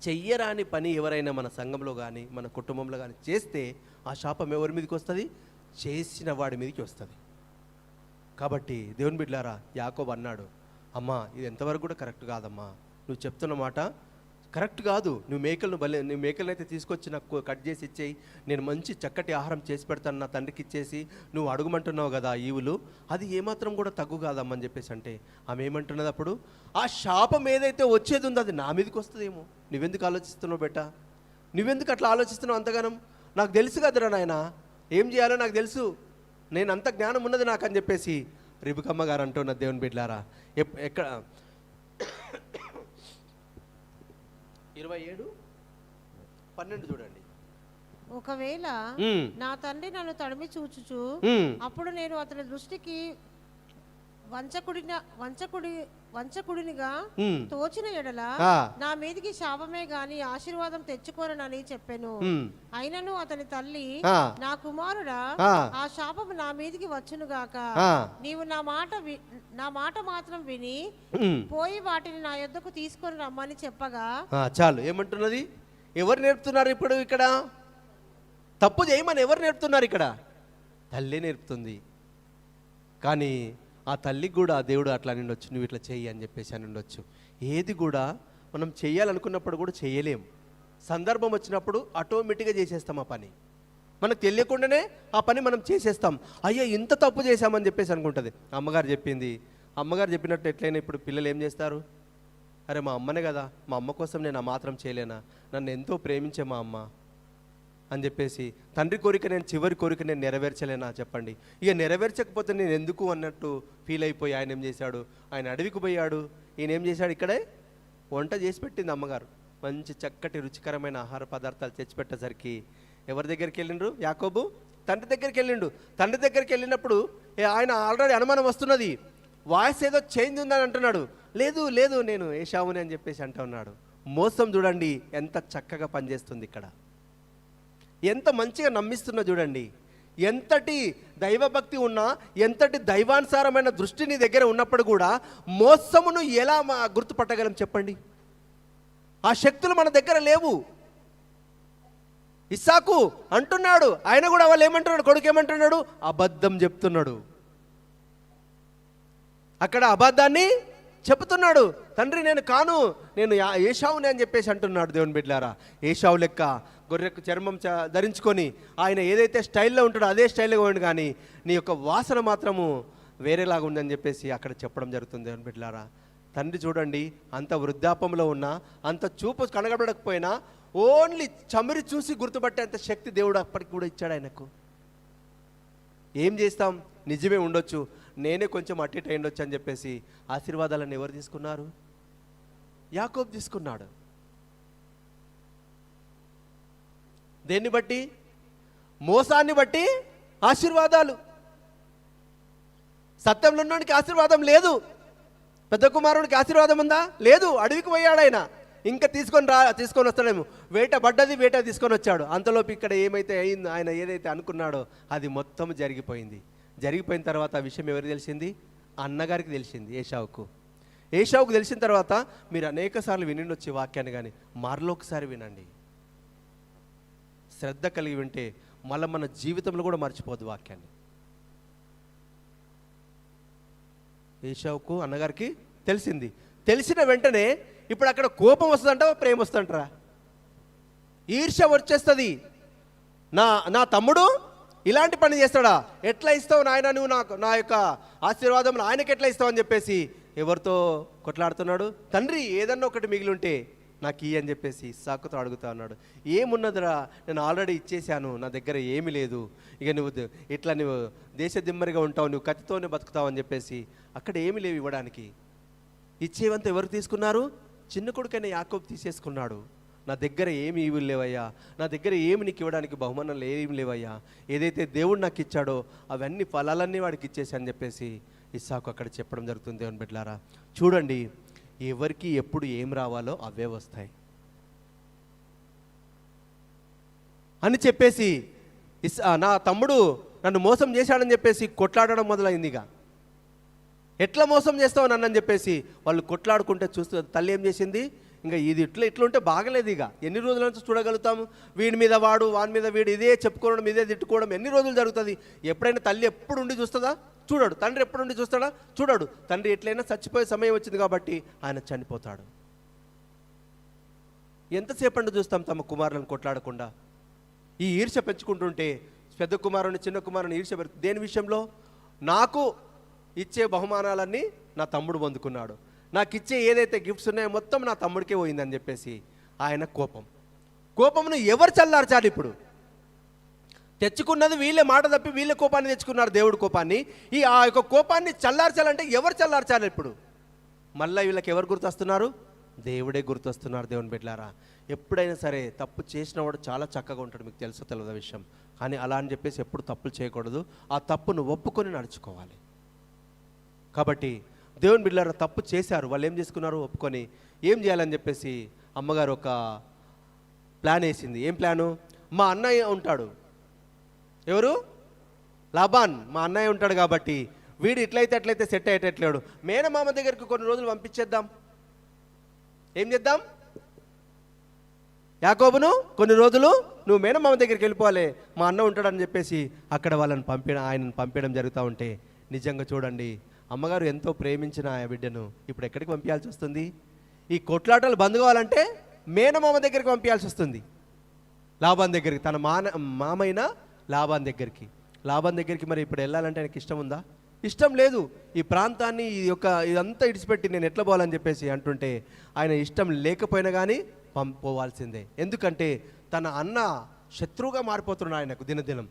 చెయ్యరాని పని ఎవరైనా మన సంఘంలో కానీ మన కుటుంబంలో కానీ చేస్తే ఆ శాపం ఎవరి మీదకి వస్తుంది? చేసిన వాడి మీదకి వస్తుంది. కాబట్టి దేవుని బిడ్డలారా, యాకోబు అన్నాడు, అమ్మా ఇది ఎంతవరకు కూడా కరెక్ట్ కాదమ్మా, నువ్వు చెప్తున్న మాట కరెక్ట్ కాదు. నువ్వు మేకలను అయితే తీసుకొచ్చి నాకు కట్ చేసి ఇచ్చేయి, నేను మంచి చక్కటి ఆహారం చేసి పెడతాను నా తండ్రికి ఇచ్చేసి నువ్వు అడుగుమంటున్నావు కదా ఈవులు, అది ఏమాత్రం కూడా తగ్గు కాదమ్మని చెప్పేసి అంటే ఆమె ఏమంటున్నది అప్పుడు? ఆ శాపం ఏదైతే వచ్చేది ఉందో అది నా మీదకి వస్తుందేమో. నువ్వెందుకు ఆలోచిస్తున్నావు బెట్ట? నువ్వెందుకు అట్లా ఆలోచిస్తున్నావు అంతగానం? నాకు తెలుసు కదరా నాయన, ఏం చేయాలో నాకు తెలుసు, నేను అంత జ్ఞానం ఉన్నది నాకు అని చెప్పేసి రిబుకమ్మ గారు అంటున్న దేవుని బిడ్డలారా. ఎక్కడ 27:12 చూడండి. ఒకవేళ నా తండ్రి నన్ను తడిమి చూచుచు అప్పుడు నేను అతని దృష్టికి వంచకుడినిగా తోచిన ఎడల నా మీదికి శాపమే గాని ఆశీర్వాదం తెచ్చుకోనని చెప్పాను. అయినను అతని తల్లి, నా కుమారుడా ఆ శాపము నా మీదికి వచ్చును గాక, నీవు నా మాట మాత్రం విని పోయి వాటిని నా యొద్దకు తీసుకొని రమ్మని చెప్పగా. చాలు. ఏమంటున్నది? ఎవరు నేర్పుతున్నారు ఇప్పుడు ఇక్కడ? తప్పు చేయమని ఎవరు నేర్పుతున్నారు ఇక్కడ? తల్లి నేర్పుతుంది. కానీ ఆ తల్లికి కూడా దేవుడు అట్లా నిండొచ్చు, నువ్వు ఇట్లా చెయ్యి అని చెప్పేసి అని ఉండొచ్చు. ఏది కూడా మనం చెయ్యాలనుకున్నప్పుడు కూడా చేయలేం. సందర్భం వచ్చినప్పుడు ఆటోమేటిక్గా చేసేస్తాం ఆ పని, మనకు తెలియకుండానే ఆ పని మనం చేసేస్తాం. అయ్యో ఇంత తప్పు చేశామని చెప్పేసి అనుకుంటుంది. అమ్మగారు చెప్పింది, అమ్మగారు చెప్పినట్టు ఎట్లయినా ఇప్పుడు పిల్లలు ఏం చేస్తారు? అరే మా అమ్మనే కదా, మా అమ్మ కోసం నేను ఆ మాత్రం చేయలేనా, నన్ను ఎంతో ప్రేమించే మా అమ్మ, అని చెప్పేసి, తండ్రి కోరిక నేను చివరి కోరిక నేను నెరవేర్చలేనా చెప్పండి. ఇక నెరవేర్చకపోతే నేను ఎందుకు అన్నట్టు ఫీల్ అయిపోయి ఆయన ఏం చేశాడు, ఆయన అడవికి పోయాడు. ఈయన ఏం చేశాడు, ఇక్కడే వంట చేసి పెట్టింది అమ్మగారు. మంచి చక్కటి రుచికరమైన ఆహార పదార్థాలు తెచ్చిపెట్టేసరికి ఎవరి దగ్గరికి వెళ్ళిండ్రు, యాకోబు తండ్రి దగ్గరికి వెళ్ళిండు. తండ్రి దగ్గరికి వెళ్ళినప్పుడు ఆయన ఆల్రెడీ అనుమానం వస్తున్నది, వాయిస్ ఏదో చేంజ్ ఉందని అంటున్నాడు. లేదు లేదు నేను ఏశావుని అని చెప్పేసి అంటూ ఉన్నాడు. మోసం చూడండి ఎంత చక్కగా పనిచేస్తుంది ఇక్కడ, ఎంత మంచిగా నమ్మిస్తున్నా చూడండి. ఎంతటి దైవభక్తి ఉన్నా, ఎంతటి దైవానుసారమైన దృష్టి నీ దగ్గర ఉన్నప్పుడు కూడా మోసమును ఎలా గుర్తుపట్టగలం చెప్పండి. ఆ శక్తులు మన దగ్గర లేవు. ఇస్సాకు అంటున్నాడు, ఆయన కూడా వాళ్ళు ఏమంటున్నాడు, కొడుకు ఏమంటున్నాడు, అబద్ధం చెప్తున్నాడు. అక్కడ అబద్ధాన్ని చెప్తున్నాడు. తండ్రి నేను కాను, నేను ఏశావుని అని చెప్పేసి అంటున్నాడు. దేవుని బిడ్డలారా, ఏశావు లెక్క గొర్రెకు చర్మం ధరించుకొని ఆయన ఏదైతే స్టైల్లో ఉంటాడో అదే స్టైల్గా ఉండి, కానీ నీ యొక్క వాసన మాత్రము వేరేలాగా ఉందని చెప్పేసి అక్కడ చెప్పడం జరుగుతుంది. దేవుని బిడ్డలారా, తండ్రి చూడండి అంత వృద్ధాపంలో ఉన్నా, అంత చూపు కనగబడకపోయినా ఓన్లీ చమిరి చూసి గుర్తుపట్టేంత శక్తి దేవుడు అప్పటికి కూడా ఇచ్చాడు ఆయనకు. ఏం చేస్తాం, నిజమే ఉండొచ్చు, నేనే కొంచెం అటు ఇటు అయ్యుండొచ్చు అని చెప్పేసి ఆశీర్వాదాలను ఎవరు తీసుకున్నారు, యాకోబు తీసుకున్నాడు. దేన్ని బట్టి, మోసాన్ని బట్టి ఆశీర్వాదాలు. సత్యంలో ఉన్నవాడికి ఆశీర్వాదం లేదు, పెద్ద కుమారుడికి ఆశీర్వాదం ఉందా, లేదు. అడవికి పోయాడు ఆయన, ఇంకా తీసుకొని వస్తాడేమో, వేట పడ్డది, వేట తీసుకొని వచ్చాడు. అంతలోపు ఇక్కడ ఏమైతే అయింది, ఆయన ఏదైతే అనుకున్నాడో అది మొత్తం జరిగిపోయింది. జరిగిపోయిన తర్వాత ఆ విషయం ఎవరికి తెలిసింది, అన్నగారికి తెలిసింది, ఏశావుకు తెలిసిన తర్వాత మీరు అనేక సార్లు వినండి వాక్యాన్ని, కానీ మరలో ఒకసారి వినండి, శ్రద్ధ కలిగి వింటే మళ్ళీ మన జీవితంలో కూడా మర్చిపోద్దు వాక్యాన్ని. ఏశావుకు అన్నగారికి తెలిసింది. తెలిసిన వెంటనే ఇప్పుడు అక్కడ కోపం వస్తుందంటావా, ప్రేమ వస్తుందంటారా, ఈర్ష్య వచ్చేస్తుంది. నా తమ్ముడు ఇలాంటి పని చేస్తాడా, ఎట్లా ఇస్తావు నాయన నువ్వు నాకు, నా యొక్క ఆశీర్వాదం ఆయనకి ఎట్లా ఇస్తావు అని చెప్పేసి ఎవరితో కొట్లాడుతున్నాడు. తండ్రి ఏదన్నా ఒకటి మిగిలి ఉంటే నాకు ఇయ్యి అని చెప్పేసి ఇస్సాకుతో అడుగుతా ఉన్నాడు. ఏమున్నదిరా, నేను ఆల్రెడీ ఇచ్చేసాను, నా దగ్గర ఏమీ లేదు, ఇక నువ్వు దేశదిమ్మరిగా ఉంటావు, నువ్వు కత్తితోనే బతుకుతావు అని చెప్పేసి అక్కడ ఏమీ లేవు ఇవ్వడానికి. ఇచ్చేవంతా ఎవరు తీసుకున్నారు, చిన్న కొడుకైన యాకోబు తీసేసుకున్నాడు. నా దగ్గర ఏమి ఇవి లేవయ్యా, నా దగ్గర ఏమి నీకు ఇవ్వడానికి బహుమానాలు ఏమి లేవయ్యా, ఏదైతే దేవుడు నాకు ఇచ్చాడో అవన్నీ ఫలాలన్నీ వాడికి ఇచ్చేసి అని చెప్పేసి ఇస్సాకు అక్కడ చెప్పడం జరుగుతుంది. దేవుని బిడ్డలారా చూడండి, ఎవరికి ఎప్పుడు ఏం రావాలో అవే వస్తాయి అని చెప్పేసి నా తమ్ముడు నన్ను మోసం చేశాడని చెప్పేసి కొట్లాడడం మొదలైందిగా. ఎట్లా మోసం చేస్తావు నన్ను చెప్పేసి వాళ్ళు కొట్లాడుకుంటే చూస్తూ తల్లి ఏం చేసింది, ఇంకా ఇది ఇట్లా ఉంటే బాగలేదు, ఇక ఎన్ని రోజుల నుంచి చూడగలుగుతాము, వీడి మీద వాడు, వాని మీద వీడు, ఇదే చెప్పుకోవడం, ఇదే తిట్టుకోవడం ఎన్ని రోజులు జరుగుతుంది. ఎప్పుడైనా తల్లి ఎప్పుడు ఉండి చూస్తుందా, చూడడు. తండ్రి ఎప్పుడు ఉండి చూస్తాడా, చూడడు. తండ్రి ఎట్లయినా చచ్చిపోయే సమయం వచ్చింది కాబట్టి ఆయన చనిపోతాడు. ఎంతసేపండి చూస్తాం తమ కుమారులను కొట్లాడకుండా. ఈ ఈర్ష్య పెంచుకుంటుంటే పెద్ద కుమారుని చిన్న కుమారుని ఈర్ష్య పెరుగుతుంది. దేని విషయంలో, నాకు ఇచ్చే బహుమానాలన్నీ నా తమ్ముడు పొందుకున్నాడు, నాకు ఇచ్చే ఏదైతే గిఫ్ట్స్ ఉన్నాయో మొత్తం నా తమ్ముడికే పోయిందని చెప్పేసి ఆయన కోపంను ఎవరు చల్లార్చాలి? ఇప్పుడు తెచ్చుకున్నది వీళ్ళే, మాట తప్పి వీళ్ళే కోపాన్ని తెచ్చుకున్నారు, దేవుడి కోపాన్ని. ఆ యొక్క కోపాన్ని చల్లార్చాలంటే ఎవరు చల్లార్చాలి? ఇప్పుడు మళ్ళీ వీళ్ళకి ఎవరు గుర్తొస్తున్నారు? దేవుడే గుర్తొస్తున్నారు. దేవుని బిడ్డలారా, ఎప్పుడైనా సరే తప్పు చేసిన వాడు చాలా చక్కగా ఉంటాడు, మీకు తెలుసో తెలియదు విషయం, కానీ అలా అని చెప్పేసి ఎప్పుడు తప్పులు చేయకూడదు. ఆ తప్పును ఒప్పుకొని నడుచుకోవాలి. కాబట్టి దేవుని బిడ్డలారా తప్పు చేశారు, వాళ్ళు ఏం చేసుకున్నారు, ఒప్పుకొని ఏం చేయాలని చెప్పేసి అమ్మగారు ఒక ప్లాన్ వేసింది. ఏం ప్లాను? మా అన్నయ్య ఉంటాడు, ఎవరు? లాబాన్ మా అన్నయ్య ఉంటాడు కాబట్టి వీడు అట్లయితే సెట్ అయ్యేటట్లేడు, మేనమామ దగ్గరికి కొన్ని రోజులు పంపించేద్దాం. ఏం చేద్దాం? యాకోబును కొన్ని రోజులు నువ్వు మేనమామ దగ్గరికి వెళ్ళిపోవాలి, మా అన్న ఉంటాడని చెప్పేసి అక్కడ ఆయనను పంపించడం జరుగుతూ ఉంటే, నిజంగా చూడండి అమ్మగారు ఎంతో ప్రేమించిన ఆ బిడ్డను ఇప్పుడు ఎక్కడికి పంపించాల్సి వస్తుంది? ఈ కొట్లాటలు బంద్ కావాలంటే మేనమామ దగ్గరికి పంపించాల్సి వస్తుంది, లాబాన్ దగ్గరికి, తన మామైన లాబాన్ దగ్గరికి. మరి ఇప్పుడు వెళ్ళాలంటే ఆయనకి ఇష్టం ఉందా? ఇష్టం లేదు. ఈ ప్రాంతాన్ని ఇదంతా ఇడిచిపెట్టి నేను ఎట్లా పోవాలని చెప్పేసి అంటుంటే ఆయన ఇష్టం లేకపోయినా కానీ పోవాల్సిందే. ఎందుకంటే తన అన్న శత్రువుగా మారిపోతున్నాడు ఆయనకు దినదినం.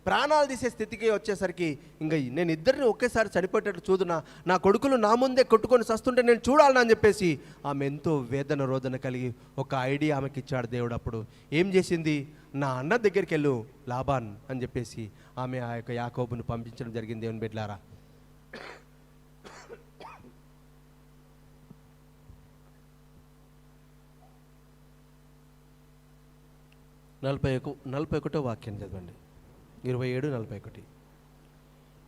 ప్రాణాలు తీసే స్థితికి వచ్చేసరికి ఇంకా నేను ఇద్దరిని ఒకేసారి చనిపోయేటట్టు చూదునా, నా కొడుకులు నా ముందే కొట్టుకొని సస్తుంటే నేను చూడాలని అని చెప్పేసి ఆమె ఎంతో వేదన రోదన కలిగి ఒక ఐడియా ఆమెకి ఇచ్చాడు దేవుడు. అప్పుడు ఏం చేసింది, నా అన్న దగ్గరికి వెళ్ళు లాబాన్ అని చెప్పేసి ఆమె ఆ యొక్క యాకోబును పంపించడం జరిగింది. దేవుని బిడ్డలారా, నలభై ఒకటో వాక్యం చదవండి, 27:41.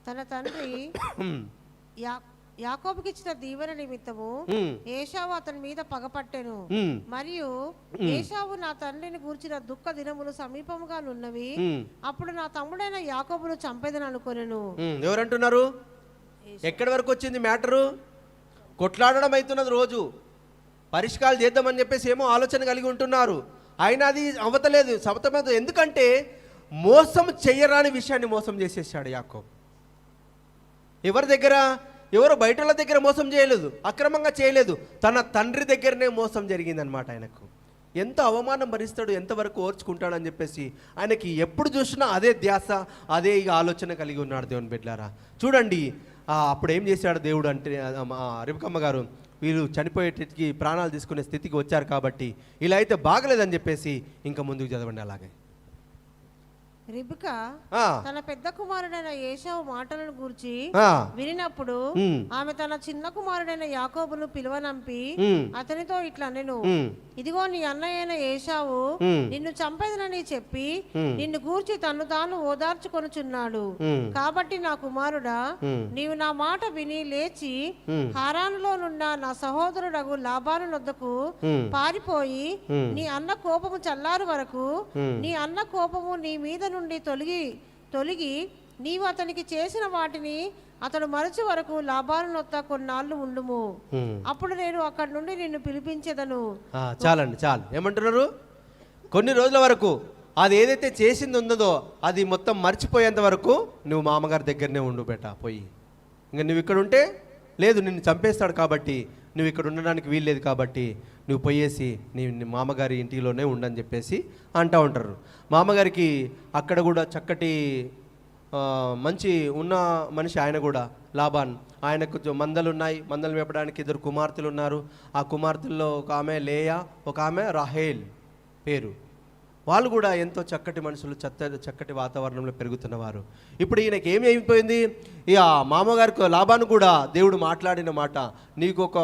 తన తండ్రి యాకోబుకి ఇచ్చిన దీవెన నిమిత్తము ఏశావు అతని మీద పగపట్టెను. మరియు ఏశావు నా తండ్రిని గూర్చిన దుఃఖ దినములు సమీపముగా నున్నవి, అప్పుడు నా తమ్ముడైన యాకోబును చంపేదని అనుకొనెను. ఎవరంటున్నారు? ఎక్కడి వరకు వచ్చింది మ్యాటరు? కొట్లాడడం అవుతున్నది, రోజు పరిష్కారాలు చేద్దామని చెప్పేసి ఏమో ఆలోచన కలిగి ఉంటున్నారు. అయినా అది అవతలేదు, సబతమవుతుంది. ఎందుకంటే మోసం చెయ్యరాని విషయాన్ని మోసం చేసేసాడు యాకోబు. ఎవరి దగ్గర? ఎవరు బయటల దగ్గర మోసం చేయలేదు, అక్రమంగా చేయలేదు, తన తండ్రి దగ్గరనే మోసం జరిగిందనమాట. ఆయనకు ఎంత అవమానం భరిస్తాడు, ఎంతవరకు ఓర్చుకుంటాడని చెప్పేసి ఆయనకి ఎప్పుడు చూసినా అదే ధ్యాస, అదే ఆలోచన కలిగి ఉన్నాడు. దేవుని బిడ్డలారా చూడండి, అప్పుడు ఏం చేశాడు దేవుడు అంటే, రిబకమ్మ గారు వీళ్ళు చనిపోయేటికి ప్రాణాలు తీసుకునే స్థితికి వచ్చారు కాబట్టి ఇలా అయితే బాగలేదని చెప్పేసి ఇంకా ముందుకు చదవండి. అలాగే రిబ్కా తన పెద్ద కుమారుడైన ఏశావు మాటలను గూర్చి వినినప్పుడు ఆమె తన చిన్న కుమారుడైన యాకోబును పిలువనంపి అతనితో ఇట్లా నేను, ఇదిగో నీ అన్నయ్యైన ఏశావు నిన్ను చంపేదనని చెప్పి నిన్ను గూర్చి తను తాను ఓదార్చుకొనుచున్నాడు. కాబట్టి నా కుమారుడా, నీవు నా మాట విని లేచి హారానులో నున్న నా సహోదరుడగు లాబాను నొద్దకు పారిపోయి నీ అన్న కోపము చల్లారు వరకు, నీ అన్న కోపము నీ మీద నుండి తొలగి నీవు అతనికి చేసిన వాటిని అతడు మరచి వరకు లాబాను నొద్ద కొన్నాళ్ళు ఉండుము, అప్పుడు నేను అక్కడి నుండి నిన్ను పిలిపించేదను. చాలండి, చాలు. ఏమంటున్నారు? కొన్ని రోజుల వరకు అది ఏదైతే చేసింది ఉందో అది మొత్తం మర్చిపోయేంత వరకు నువ్వు మామగారి దగ్గరనే ఉండు బేట. పోయి ఇంకా నువ్వు ఇక్కడ ఉంటే లేదు, నిన్ను చంపేస్తాడు కాబట్టి నువ్వు ఇక్కడ ఉండడానికి వీల్లేదు, కాబట్టి నువ్వు పోయేసి నీ మామగారి ఇంటిలోనే ఉండని చెప్పేసి అంటూ ఉంటారు. మామగారికి అక్కడ కూడా చక్కటి మంచి ఉన్న మనిషి ఆయన కూడా, లాబాన్. ఆయనకు మందలు ఉన్నాయి, మందలు మేపడానికి 2 కుమార్తెలు ఉన్నారు. ఆ కుమార్తెల్లో ఒక ఆమె లేయా, ఒక ఆమె రాహేల్ పేరు. వాళ్ళు కూడా ఎంతో చక్కటి మనుషులు, చక్కటి వాతావరణంలో పెరుగుతున్నవారు. ఇప్పుడు ఈయనకి ఏమి అయిపోయింది, ఇక మామగారికి లాబాను కూడా దేవుడు మాట్లాడిన మాట, నీకు ఒక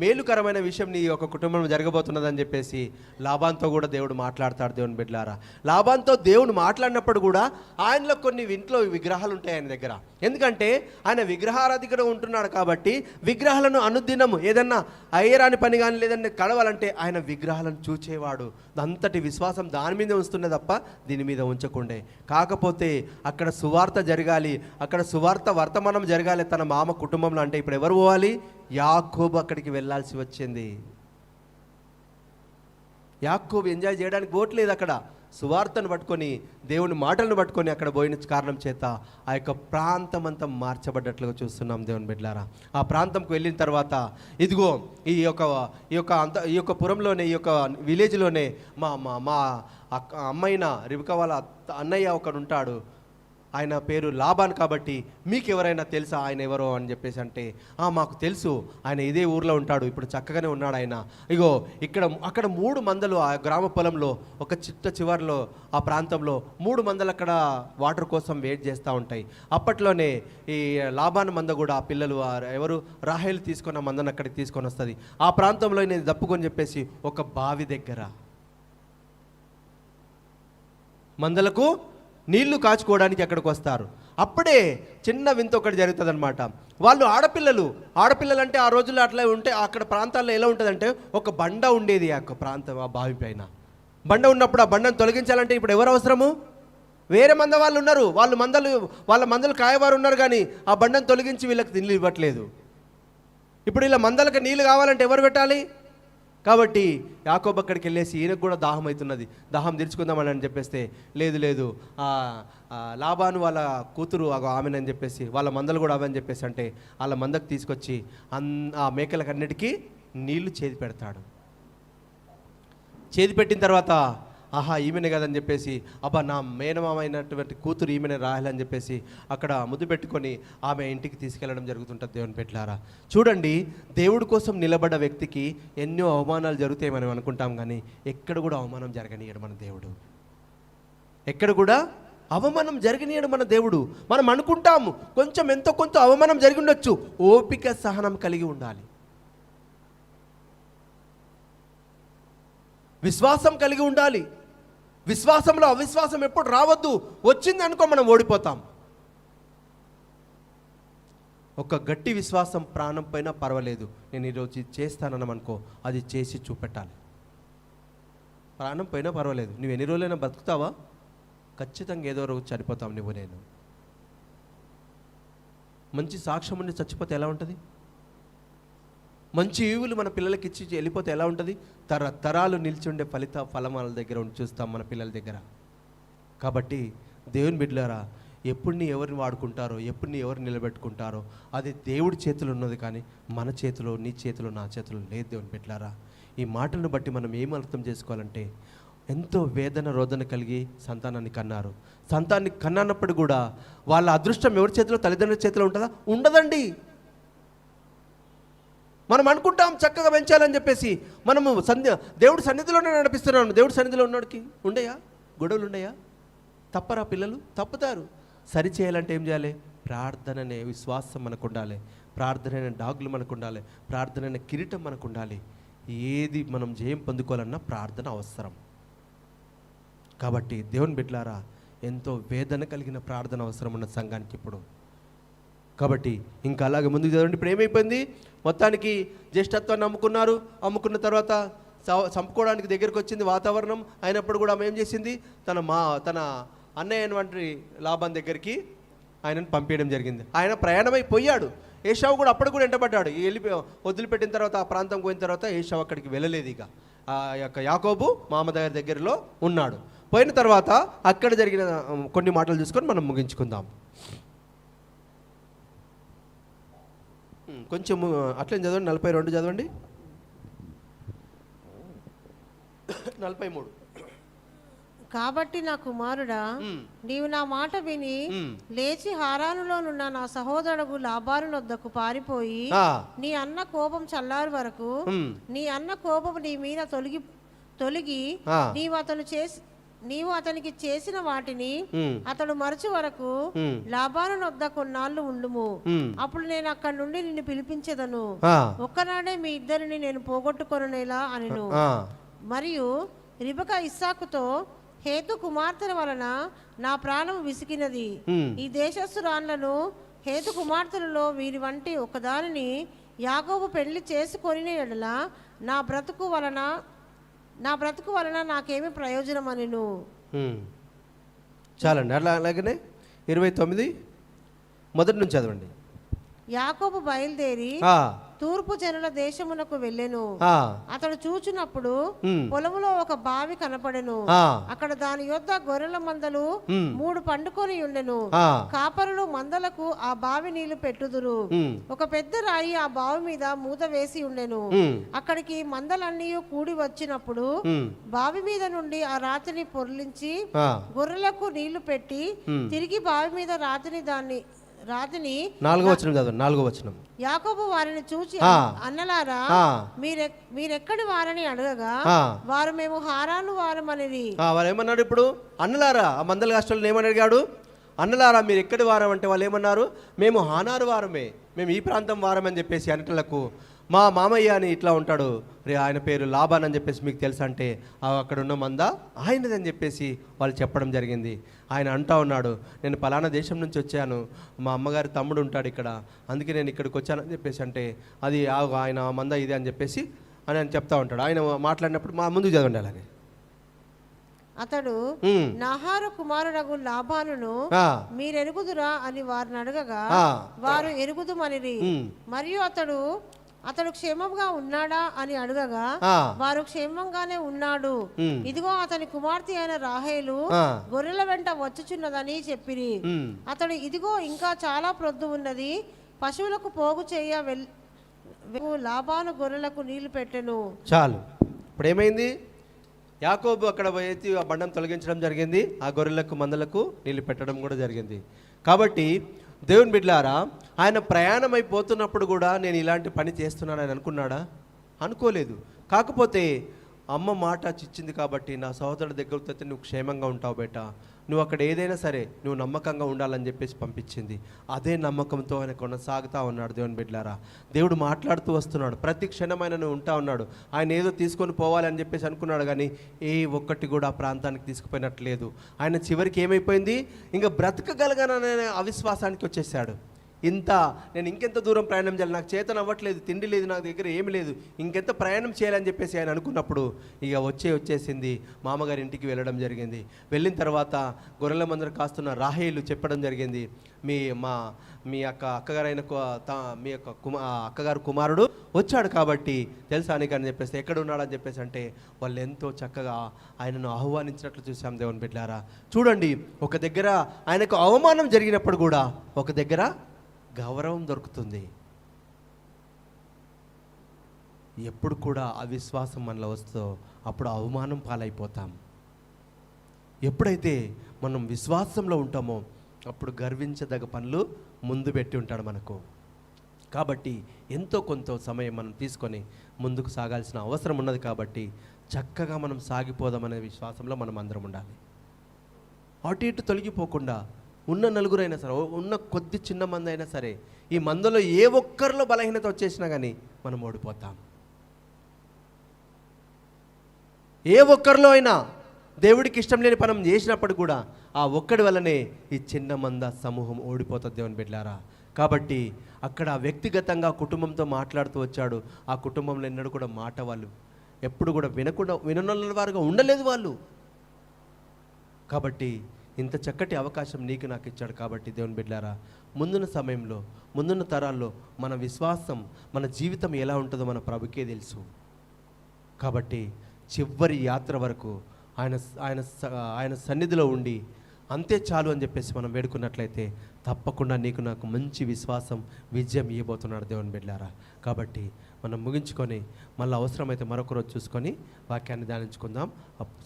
మేలుకరమైన విషయం నీ యొక్క కుటుంబం జరగబోతున్నదని చెప్పేసి లాబాన్తో కూడా దేవుడు మాట్లాడతాడు. దేవుని బిడ్డలారా, లాబాన్తో దేవుడు మాట్లాడినప్పుడు కూడా ఆయనలో కొన్ని ఇంట్లో విగ్రహాలు ఉంటాయి ఆయన దగ్గర. ఎందుకంటే ఆయన విగ్రహారాధికుడు ఉంటున్నాడు కాబట్టి విగ్రహాలను అనుదినము ఏదన్నా అయ్యరాని పని కానీ లేదంటే కడవాలంటే ఆయన విగ్రహాలను చూచేవాడు. అంతటి విశ్వాసం దాని మీద ఉంచుతుండే తప్ప దీని మీద ఉంచకుండే. కాకపోతే అక్కడ సువార్త జరగాలి, అక్కడ సువార్త వర్తమానం జరగాలి తన మామ కుటుంబంలో. అంటే ఇప్పుడు ఎవరు పోవాలి? యాకోబు అక్కడికి వెళ్ళాల్సి వచ్చింది. యాకోబు ఎంజాయ్ చేయడానికి పోవట్లేదు, అక్కడ సువార్తను పట్టుకొని దేవుని మాటలను పట్టుకొని అక్కడ పోయిన కారణం చేత ఆ యొక్క ప్రాంతం అంతా మార్చబడ్డట్లుగా చూస్తున్నాం. దేవుని బిడ్డలారా, ఆ ప్రాంతంకు వెళ్ళిన తర్వాత ఇదిగో ఈ యొక్క పురంలోనే, ఈ యొక్క విలేజ్లోనే మా మా మా అమ్మాయిన రిబకా వాళ్ళ అన్నయ్య ఒకడు ఉంటాడు. ఆయన పేరు లాబాన్. కాబట్టి మీకు ఎవరైనా తెలుసా ఆయన ఎవరో అని చెప్పేసి అంటే, మాకు తెలుసు, ఆయన ఇదే ఊర్లో ఉంటాడు, ఇప్పుడు చక్కగానే ఉన్నాడు ఆయన. ఇగో అక్కడ 3 మందలు ఆ గ్రామ పొలంలో ఒక చివరిలో ఆ ప్రాంతంలో 3 మందలు అక్కడ వాటర్ కోసం వెయిట్ చేస్తూ ఉంటాయి. అప్పట్లోనే ఈ లాబాన్ మంద కూడా ఆ పిల్లలు ఎవరు రాహేల్ తీసుకొని ఆ మందను అక్కడికి తీసుకొని వస్తుంది. ఆ ప్రాంతంలో నేను దప్పుకొని చెప్పేసి ఒక బావి దగ్గర మందలకు నీళ్లు కాచుకోవడానికి అక్కడికి వస్తారు. అప్పుడే చిన్న వింత ఒకటి జరుగుతుంది అనమాట. వాళ్ళు ఆడపిల్లలు అంటే ఆ రోజుల్లో అట్లా ఉంటే అక్కడ ప్రాంతాల్లో ఎలా ఉంటుందంటే ఒక బండ ఉండేది ఆ ప్రాంతం, ఆ బావి పైన బండ ఉన్నప్పుడు ఆ బండను తొలగించాలంటే ఇప్పుడు ఎవరు అవసరము? వేరే మంద వాళ్ళు ఉన్నారు, వాళ్ళ మందలు కాయవారు ఉన్నారు, కానీ ఆ బండను తొలగించి వీళ్ళకి నీళ్ళు ఇవ్వట్లేదు. ఇప్పుడు ఇలా మందలకు నీళ్ళు కావాలంటే ఎవరు పెట్టాలి? కాబట్టి యాకోబు అక్కడికి వెళ్ళేసి ఈయనకు కూడా దాహం అవుతున్నది, దాహం తీర్చుకుందామని అని చెప్పేస్తే లేదు లాబాను వాళ్ళ కూతురు ఆమెనని చెప్పేసి వాళ్ళ మందలు కూడా అవని చెప్పేసి అంటే వాళ్ళ మందకు తీసుకొచ్చి ఆ మేకలకన్నిటికీ నీళ్లు చేది పెడతాడు. చేది పెట్టిన తర్వాత ఆహా ఈమెనే కదని చెప్పేసి, అబ్బా నా మేనమామ అయినటువంటి కూతురు ఈమెనే రాయాలని చెప్పేసి అక్కడ ముద్దు పెట్టుకొని ఆమె ఇంటికి తీసుకెళ్ళడం జరుగుతుంటుంది. దేవుని పెట్టారా, చూడండి, దేవుడి కోసం నిలబడ్డ వ్యక్తికి ఎన్నో అవమానాలు జరుగుతాయి మనం అనుకుంటాం, కానీ ఎక్కడ కూడా అవమానం జరగనీయడు మన దేవుడు. ఎక్కడ కూడా అవమానం జరగనీయడు మన దేవుడు. మనం అనుకుంటాము కొంచెం ఎంతో కొంత అవమానం జరిగి ఉండొచ్చు, ఓపిక సహనం కలిగి ఉండాలి, విశ్వాసం కలిగి ఉండాలి. విశ్వాసంలో అవిశ్వాసం ఎప్పుడు రావద్దు. వచ్చింది అనుకో మనం ఓడిపోతాం. ఒక గట్టి విశ్వాసం ప్రాణం పైన పర్వాలేదు, నేను ఈరోజు చేస్తానని అనుకో, అది చేసి చూపెట్టాలి. ప్రాణం పైన పర్వాలేదు, నువ్వు ఎన్ని రోజులైనా బతుకుతావా? ఖచ్చితంగా ఏదో రోజు చనిపోతాం నువ్వు నేను. మంచి సాక్ష్యం ఉండి చచ్చిపోతే ఎలా ఉంటుంది? మంచి ఈవులు మన పిల్లలకి ఇచ్చి వెళ్ళిపోతే ఎలా ఉంటుంది? తరాలు నిలిచి ఉండే ఫలం వాళ్ళ దగ్గర ఉండి చూస్తాం మన పిల్లల దగ్గర. కాబట్టి దేవుని బిడ్డలారా, ఎప్పుడు నీ ఎవరిని వాడుకుంటారో, ఎప్పుడు నీ ఎవరిని నిలబెట్టుకుంటారో అది దేవుడి చేతులు ఉన్నది, కానీ మన చేతిలో, నీ చేతిలో, నా చేతిలో లేదు. దేవుని బిడ్డలారా, ఈ మాటలను బట్టి మనం ఏం అర్థం చేసుకోవాలంటే, ఎంతో వేదన రోదన కలిగి సంతానాన్ని కన్నారు. సంతానాన్ని కన్నప్పుడు కూడా వాళ్ళ అదృష్టం ఎవరి చేతిలో? తల్లిదండ్రుల చేతిలో ఉంటుందా? ఉండదండి. మనం అనుకుంటాం చక్కగా పెంచాలని చెప్పేసి, మనము దేవుడి సన్నిధిలోనే నడిపిస్తున్నాను. దేవుడి సన్నిధిలో ఉన్నోడికి ఉండయా గొడవలు? ఉండయా? తప్పరా పిల్లలు? తప్పుతారు. సరి చేయాలంటే ఏం చేయాలి? ప్రార్థన అనే విశ్వాసం మనకు ఉండాలి, ప్రార్థన అనే డాగులు మనకు ఉండాలి, ప్రార్థన అనే కిరీటం మనకు ఉండాలి. ఏది మనం జయం పొందుకోవాలన్నా ప్రార్థన అవసరం. కాబట్టి దేవుని బిడ్డలారా, ఎంతో వేదన కలిగిన ప్రార్థన అవసరం ఉన్న సంఘానికి ఇప్పుడు. కాబట్టి ఇంకా అలాగే ముందుకు చదవండి. ఇప్పుడు ఏమైపోయింది? మొత్తానికి జ్యేష్ఠత్వాన్ని అమ్ముకున్న తర్వాత చంపుకోవడానికి దగ్గరికి వచ్చింది వాతావరణం. అయినప్పుడు కూడా ఆమె ఏం చేసింది? తన అన్నయ్య అయినటువంటి లాబాన్ దగ్గరికి ఆయనను పంపించడం జరిగింది. ఆయన ప్రయాణమైపోయాడు. ఏషావు కూడా అప్పుడు కూడా వెంటబడ్డాడు. వదిలిపెట్టిన తర్వాత ఆ ప్రాంతం పోయిన తర్వాత ఏషావు అక్కడికి వెళ్ళలేదు. ఇక ఆ యొక్క యాకోబు మామ దగ్గరలో ఉన్నాడు. పోయిన తర్వాత అక్కడ జరిగిన కొన్ని మాటలు చూసుకొని మనం ముగించుకుందాం. కొంచెం అట్లే చదవండి, 42 చదవండి, 43. కాబట్టి నా కుమారుడా, నీవు నా మాట విని లేచి హారానులోనున్న నా సహోదరుడు లాబాను వద్దకు పారిపోయి, నీ అన్న కోపం చల్లారు వరకు, నీ అన్న కోపం నీ మీద తొలగి నీవు అతనికి చేసిన వాటిని అతడు మరచు వరకు లాబాను వద్ద కొన్నాళ్ళు ఉండుము. అప్పుడు నేను అక్కడి నుండి నిన్ను పిలిపించేదను. ఒక్కనాడే మీ ఇద్దరిని నేను పోగొట్టుకొనేలా అనెను. మరియు రిబకా ఇస్సాకుతో, హేతు కుమార్తెల వలన నా ప్రాణం విసికినది. ఈ దేశస్థురాళ్లను హేతు కుమార్తెలలో వీరి వంటి ఒకదానిని యాకోబు పెళ్లి చేసుకొనిన యెడల నా బ్రతుకు వలన నాకేమి ప్రయోజనం అనెను. చాలండి. అలాగనే 29 మొదటి నుంచి చదవండి. యాకోబు బయలుదేరి తూర్పు జనుల దేశమునకు వెళ్ళెను. అతడు చూచినప్పుడు పొలములో ఒక బావి కనపడెను. అక్కడ దాని యొద్ద గొర్రెల మందలు 3 పండుకొని ఉండెను. కాపరులు మందలకు ఆ బావి నీళ్లు పెట్టుదురు. ఒక పెద్ద రాయి ఆ బావి మీద మూత వేసి ఉండెను. అక్కడికి మందలన్నీ కూడి వచ్చినప్పుడు బావి మీద నుండి ఆ రాతిని పొర్లించి గొర్రెలకు నీళ్లు పెట్టి తిరిగి బావి మీద రాతిని 4వ వచనం. యాకోబు వారిని చూచి, అన్నలారా, మీరెక్కడి వారని అడగగా వారు, మేము హారాను వారమనిరి. వారు ఏమన్నాడు? ఇప్పుడు అన్నలారా, ఆ మందల కష్టాలను ఏమని అడిగాడు? అన్నలారా మీరు ఎక్కడి వారం అంటే వాళ్ళు ఏమన్నారు? మేము హానారు వారమే, మేము ఈ ప్రాంతం వారం అని చెప్పేసి అనటలకు, మా మామయ్య అని ఇట్లా ఉంటాడు, ఆయన పేరు లాబాన్ అని చెప్పేసి మీకు తెలుసా అంటే, అక్కడ ఉన్న మంద ఆయనదని చెప్పేసి వాళ్ళు చెప్పడం జరిగింది. ఆయన అంటా ఉన్నాడు, నేను పలానా దేశం నుంచి వచ్చాను, మా అమ్మగారి తమ్ముడు ఉంటాడు ఇక్కడ, అందుకే నేను ఇక్కడికి వచ్చానని చెప్పేసి అంటే, అది ఆయన మంద ఇది అని చెప్పేసి అని చెప్తా ఉంటాడు. ఆయన మాట్లాడినప్పుడు మా ముందుకు చదవండి. అలాగే అతడు నహారు కుమారుడగు లాబానును మీరెరుగుదురా అని వారిని అడగగా వారు ఎరుగుదుమనిరి. మరియు అతడు క్షేమంగా ఉన్నాడా అని అడగగా వారు క్షేమంగానే ఉన్నాడు, ఇదిగో అతని కుమార్తె అయిన రాహేలు గొర్రెల వెంట వచ్చుచున్నదని చెప్పిరి. అతడు, ఇదిగో ఇంకా చాలా ప్రొద్దు ఉన్నది, పశువులకు పోగు చేయ లాబాను గొర్రెలకు నీళ్లు పెట్టెను. చాలు. ఇప్పుడు ఏమైంది? యాకోబు అక్కడ పోయి ఆ బండం తొలగించడం జరిగింది, ఆ గొర్రెలకు మందలకు నీళ్ళు పెట్టడం కూడా జరిగింది. కాబట్టి దేవుని బిడ్డలారా, ఆయన ప్రయాణం అయిపోతున్నప్పుడు కూడా నేను ఇలాంటి పని చేస్తున్నానని అనుకున్నాడా? అనుకోలేదు. కాకపోతే అమ్మ మాట చిచ్చింది కాబట్టి, నా సహోదరుడి దగ్గరకు వస్తే నువ్వు క్షేమంగా ఉంటావు బేట, నువ్వు అక్కడ ఏదైనా సరే నువ్వు నమ్మకంగా ఉండాలని చెప్పేసి పంపించింది. అదే నమ్మకంతో ఆయన కొనసాగుతూ ఉన్నాడు. దేవుని బిడ్డలారా, దేవుడు మాట్లాడుతూ వస్తున్నాడు. ప్రతి క్షణమైన నువ్వు ఉంటా ఉన్నాడు. ఆయన ఏదో తీసుకొని పోవాలి అని చెప్పేసి అనుకున్నాడు, కానీ ఏ ఒక్కటి కూడా ఆ ప్రాంతానికి తీసుకుపోయినట్లేదు. ఆయన చివరికి ఏమైపోయింది, ఇంకా బ్రతకగలగాననే అవిశ్వాసానికి వచ్చేసాడు. నేను ఇంకెంత దూరం ప్రయాణం చేయాలి, నాకు చేతన అవ్వట్లేదు, తిండి లేదు, నాకు దగ్గర ఏమి లేదు, ఇంకెంత ప్రయాణం చేయాలని చెప్పేసి ఆయన అనుకున్నప్పుడు ఇక వచ్చేసింది మామగారి ఇంటికి వెళ్ళడం జరిగింది. వెళ్ళిన తర్వాత గొర్రెల మందరు కాస్తున్న రాహేలు చెప్పడం జరిగింది, మీ అక్కగారైన మీ యొక్క అక్కగారు కుమారుడు వచ్చాడు కాబట్టి తెలుసా నీకు అని చెప్పేసి, ఎక్కడ ఉన్నాడని చెప్పేసి అంటే వాళ్ళు ఎంతో చక్కగా ఆయనను ఆహ్వానించినట్లు చూసాం. దేవుని బిడ్డలారా, చూడండి, ఒక దగ్గర ఆయనకు అవమానం జరిగినప్పుడు కూడా ఒక దగ్గర గౌరవం దొరుకుతుంది. ఎప్పుడు కూడా అవిశ్వాసం మనలో వస్తుందో అప్పుడు అవమానం పాలైపోతాం. ఎప్పుడైతే మనం విశ్వాసంలో ఉంటామో అప్పుడు గర్వించదగ్గ పనులు ముందు పెట్టి ఉంటాడు మనకు. కాబట్టి ఎంతో కొంత సమయం మనం తీసుకొని ముందుకు సాగాల్సిన అవసరం ఉన్నది. కాబట్టి చక్కగా మనం సాగిపోదామనే విశ్వాసంలో మనం అందరం ఉండాలి. అటు ఇటు తొలగిపోకుండా ఉన్న నలుగురైనా సరే, ఉన్న కొద్ది చిన్న మంది అయినా సరే, ఈ మందలో ఏ ఒక్కరిలో బలహీనత వచ్చేసినా కానీ మనం ఓడిపోతాం. ఏ ఒక్కరిలో అయినా దేవుడికి ఇష్టం లేని పనం చేసినప్పుడు కూడా ఆ ఒక్కడి వల్లనే ఈ చిన్న మంద సమూహం ఓడిపోతుంది. దేవుని బిడ్డలారా, కాబట్టి అక్కడ వ్యక్తిగతంగా కుటుంబంతో మాట్లాడుతూ వచ్చాడు. ఆ కుటుంబంలో ఎన్నడూ కూడా మాట వాళ్ళు ఎప్పుడు కూడా విననొల్ల వారుగా ఉండలేదు వాళ్ళు. కాబట్టి ఇంత చక్కటి అవకాశం నీకు నాకు ఇచ్చాడు. కాబట్టి దేవుని బిడ్డలారా, ముందున్న సమయంలో, ముందున్న తరాల్లో మన విశ్వాసం, మన జీవితం ఎలా ఉంటుందో మన ప్రభుకే తెలుసు. కాబట్టి చివరి యాత్ర వరకు ఆయన సన్నిధిలో ఉండి అంతే చాలు అని చెప్పేసి మనం వేడుకున్నట్లయితే తప్పకుండా నీకు నాకు మంచి విశ్వాసం, విజయం ఇవ్వబోతున్నాడు దేవుని బిడ్డలారా. కాబట్టి మనం ముగించుకొని మళ్ళీ అవసరమైతే మరొక రోజు చూసుకొని వాక్యాన్ని ధ్యానించుకుందాం.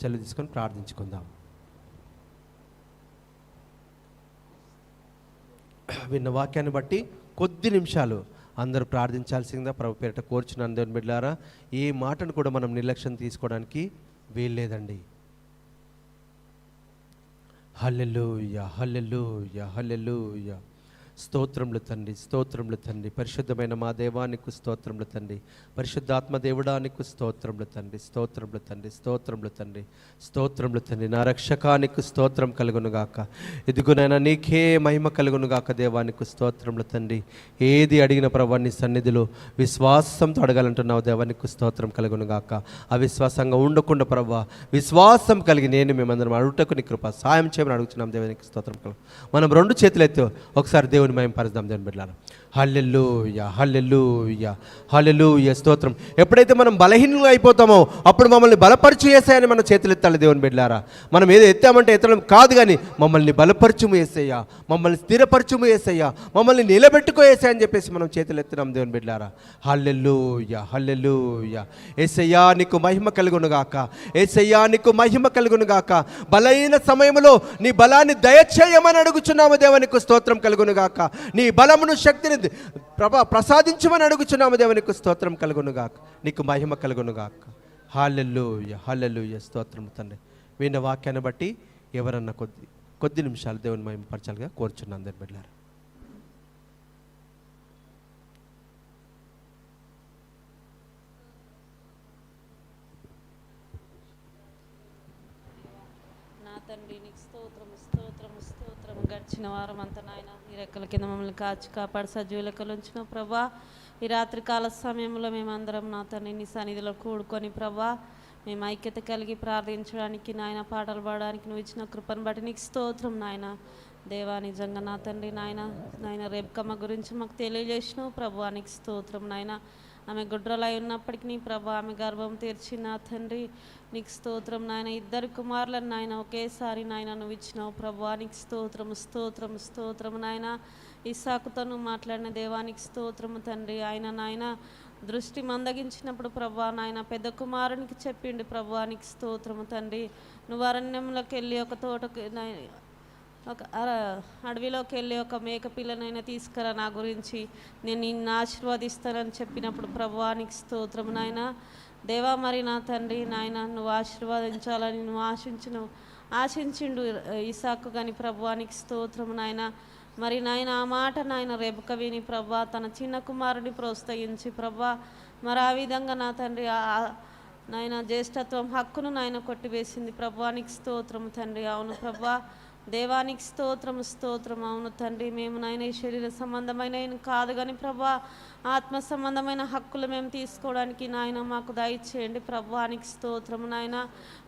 సెలవు తీసుకొని ప్రార్థించుకుందాం. విన్న వాక్యాన్ని బట్టి కొద్ది నిమిషాలు అందరూ ప్రార్థించాల్సిందిగా ప్రభు పేరిట కోరుచున్నాను. దేవుని బిడ్డలారా, ఏ మాటను కూడా మనం నిర్లక్ష్యం తీసుకోవడానికి వీల్లేదండి. హల్లెలూయా, హల్లెలూయా, హల్లెలూయా. స్తోత్రములు తండ్రి, స్తోత్రములు తండ్రి, పరిశుద్ధమైన మా దేవానికి స్తోత్రములు తండ్రి, పరిశుద్ధాత్మ దేవుడానికి స్తోత్రములు తండ్రి, స్తోత్రములు తండ్రి, స్తోత్రములు తండ్రి, స్తోత్రములు తండ్రి. నా రక్షకానికి స్తోత్రం కలుగునుగాక. ఇదిగోనైనా నీకే మహిమ కలుగునుగాక. దేవానికి స్తోత్రములు తండ్రి. ఏది అడిగిన ప్రభు నీ సన్నిధిలో విశ్వాసంతో అడగాలంటున్నావు. దేవానికి స్తోత్రం కలుగునుగాక. అవిశ్వాసంగా ఉండకుండా ప్రభు విశ్వాసం కలిగి నేను మేమందరం అడుగుటకు నీ కృప సాయం చేయమని అడుగుతున్నాం. దేవానికి స్తోత్రం కలుగు. మనం రెండు చేతులెత్తి ఒకసారి దేవుని మహిమ పరుద్దాం. దేవుని బిడ్డలారా, హల్లెలూయా, హల్లెలూయా, హల్లెలూయా, స్తోత్రం. ఎప్పుడైతే మనం బలహీనంగా అయిపోతామో అప్పుడు మమ్మల్ని బలపరచు యేసయ్యని మన చేతులు ఎత్తాలి. దేవుని బిడ్డలారా, మనం ఏదో ఎత్తామంటే ఎత్తడం కాదు, కానీ మమ్మల్ని బలపరచుము యేసయ్యా, మమ్మల్ని స్థిరపరచుము యేసయ్యా, మమ్మల్ని నిలబెట్టుకో యేసయ్యా అని చెప్పేసి మనం చేతులు ఎత్తున్నాం. దేవుని బిడ్డలారా, హల్లెలూయా, హల్లెలూయా. యేసయ్యా నీకు మహిమ కలుగునుగాక. యేసయ్యా నీకు మహిమ కలుగునుగాక. బలహీన సమయంలో నీ బలాన్ని దయచేయమని అడుగుచున్నాము. దేవునికి స్తోత్రం కలుగునుగాక. నీ బలమును, శక్తిని ప్రసాదించమని అడుగుచున్నాము. దేవునికి స్తోత్రం కలుగునుగాక. నీకు మహిమ కలుగునుగాక. హల్లెలూయా, హల్లెలూయా, స్తోత్రం తండ్రి. విన్న వాక్యాన్ని బట్టి ఎవరన్నా కొద్ది నిమిషాలు దేవుని మహిమ పరచాలిగా కోరుచున్నాను. అందరి బిడ్డలారా, తండ్రి నీకు స్తోత్రము, స్తోత్రము, స్తోత్రము. గడిచిన వారం అంతా నాయన నీ రెక్కల కింద మమ్మల్ని కాచి కాపాడు సజీవ లెక్కలు ఉంచిన ప్రభా, ఈ రాత్రి కాల సమయంలో మేమందరం నా తండ్రి నీ సన్నిధిలో కూడుకొని ప్రభా మేము ఐక్యత కలిగి ప్రార్థించడానికి నాయన, పాటలు పాడడానికి నువ్వు ఇచ్చిన కృపను బట్టి నీకు స్తోత్రం నాయన. దేవా నిజంగా నా తండ్రి నాయన రేబ్కమ్మ గురించి మాకు తెలియజేసినావు ప్రభా, నీకు స్తోత్రం నాయన. ఆమె గుడ్రలై ఉన్నప్పటికీ నీ ప్రభా ఆమె గర్భం తెరిచి నా తండ్రి నీకు స్తోత్రం నాయన. 2 కుమారులను నాయన ఒకేసారి నాయన నువ్వు ఇచ్చినావు ప్రభా, నీకు స్తోత్రము, స్తోత్రము, స్తోత్రము నాయన. ఇస్సాకుతో నువ్వు మాట్లాడిన దేవానికి స్తోత్రము తండ్రి. ఆయన నాయన దృష్టి మందగించినప్పుడు ప్రభా నాయన పెద్ద కుమారునికి చెప్పిండు ప్రభా నీకు స్తోత్రము తండ్రి. నువ్వు అరణ్యంలోకి వెళ్ళి ఒక తోటకు ఒక అడవిలోకి వెళ్ళి ఒక మేక పిల్లనైనా తీసుకురా, నా గురించి నేను నిన్ను ఆశీర్వదిస్తానని చెప్పినప్పుడు ప్రభువా నీకు స్తోత్రము నాయన. దేవా మరి నా తండ్రి నాయన నువ్వు ఆశీర్వదించాలని నువ్వు ఆశించిండు ఇసాకు కానీ ప్రభువా నీకు స్తోత్రము నాయన. మరి నాయన ఆ మాట నాయన రెబెక్క విని ప్రభా తన చిన్న కుమారుని ప్రోత్సహించి ప్రభా మరి ఆ విధంగా నా తండ్రి నాయన జ్యేష్ఠత్వం హక్కును నాయన కొట్టివేసింది ప్రభువా నీకు స్తోత్రము తండ్రి. అవును ప్రభా దేవానికి స్తోత్రము స్తోత్రం. అవును తండ్రి మేము నాయన ఈ శరీర సంబంధమైన కాదు కానీ ప్రభా ఆత్మ సంబంధమైన హక్కులు మేము తీసుకోవడానికి నాయన మాకు దయచేయండి ప్రభువానికి స్తోత్రము నాయన.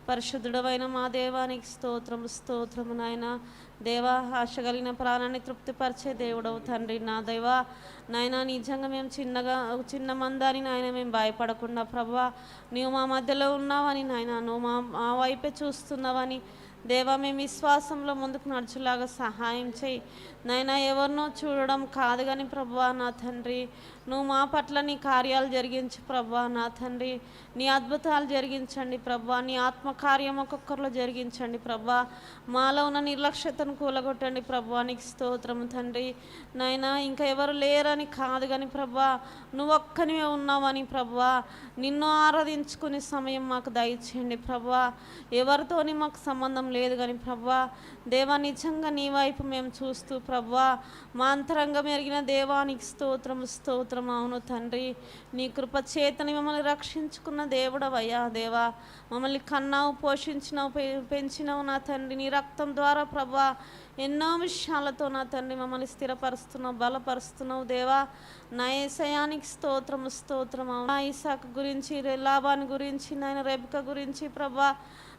పరిశుద్ధుడవైన మా దేవానికి స్తోత్రము స్తోత్రము నాయన. దేవా ఆశ కలిగిన ప్రాణాన్ని తృప్తిపరిచే దేవుడవు తండ్రి నా దేవా నాయన. నిజంగా మేము చిన్న మందాని నాయన మేము భయపడకుండా ప్రభా నీవు మా మధ్యలో ఉన్నావని నాయన నువ్వు మా వైపే చూస్తున్నావని దేవా మేము విశ్వాసంలో ముందుకు నడుచులాగా సహాయం చేయి నాయన. ఎవరినో చూడడం కాదు కానీ ప్రభా నా తండ్రి నువ్వు మా పట్ల నీ కార్యాలు జరిగించు ప్రభా నా తండ్రి. నీ అద్భుతాలు జరిగించండి ప్రభా. నీ ఆత్మకార్యం ఒక్కొక్కరిలో జరిగించండి ప్రభా. మాలో ఉన్న నిర్లక్ష్యతను కూలగొట్టండి ప్రభా నీకు స్తోత్రము తండ్రి నాయన. ఇంకా ఎవరు లేరని కాదు కానీ ప్రభా నువ్వు ఒక్కనివే ఉన్నావని ప్రభా నిన్ను ఆరాధించుకునే సమయం మాకు దయచేయండి ప్రభా. ఎవరితోని మాకు సంబంధం లేదు కానీ ప్రభా దేవా నిజంగా నీ వైపు మేము చూస్తూ ప్రభా మా అంతరంగం ఎరిగిన దేవానికి స్తోత్రము స్తోత్రం. అవును తండ్రి నీ కృప చేతని మమ్మల్ని రక్షించుకున్న దేవుడవయ్యా దేవా. మమ్మల్ని కన్నావు పోషించినావు పెంచినావు నా తండ్రి. నీ రక్తం ద్వారా ప్రభా ఎన్నో విషయాలతో నా తండ్రి మమ్మల్ని స్థిరపరుస్తున్నావు బలపరుస్తున్నావు దేవా. నా యేసయానికి స్తోత్రము స్తోత్రం. అవును ఇసాకు గురించి లాబాని గురించి నాయన రెబెక్క గురించి ప్రభా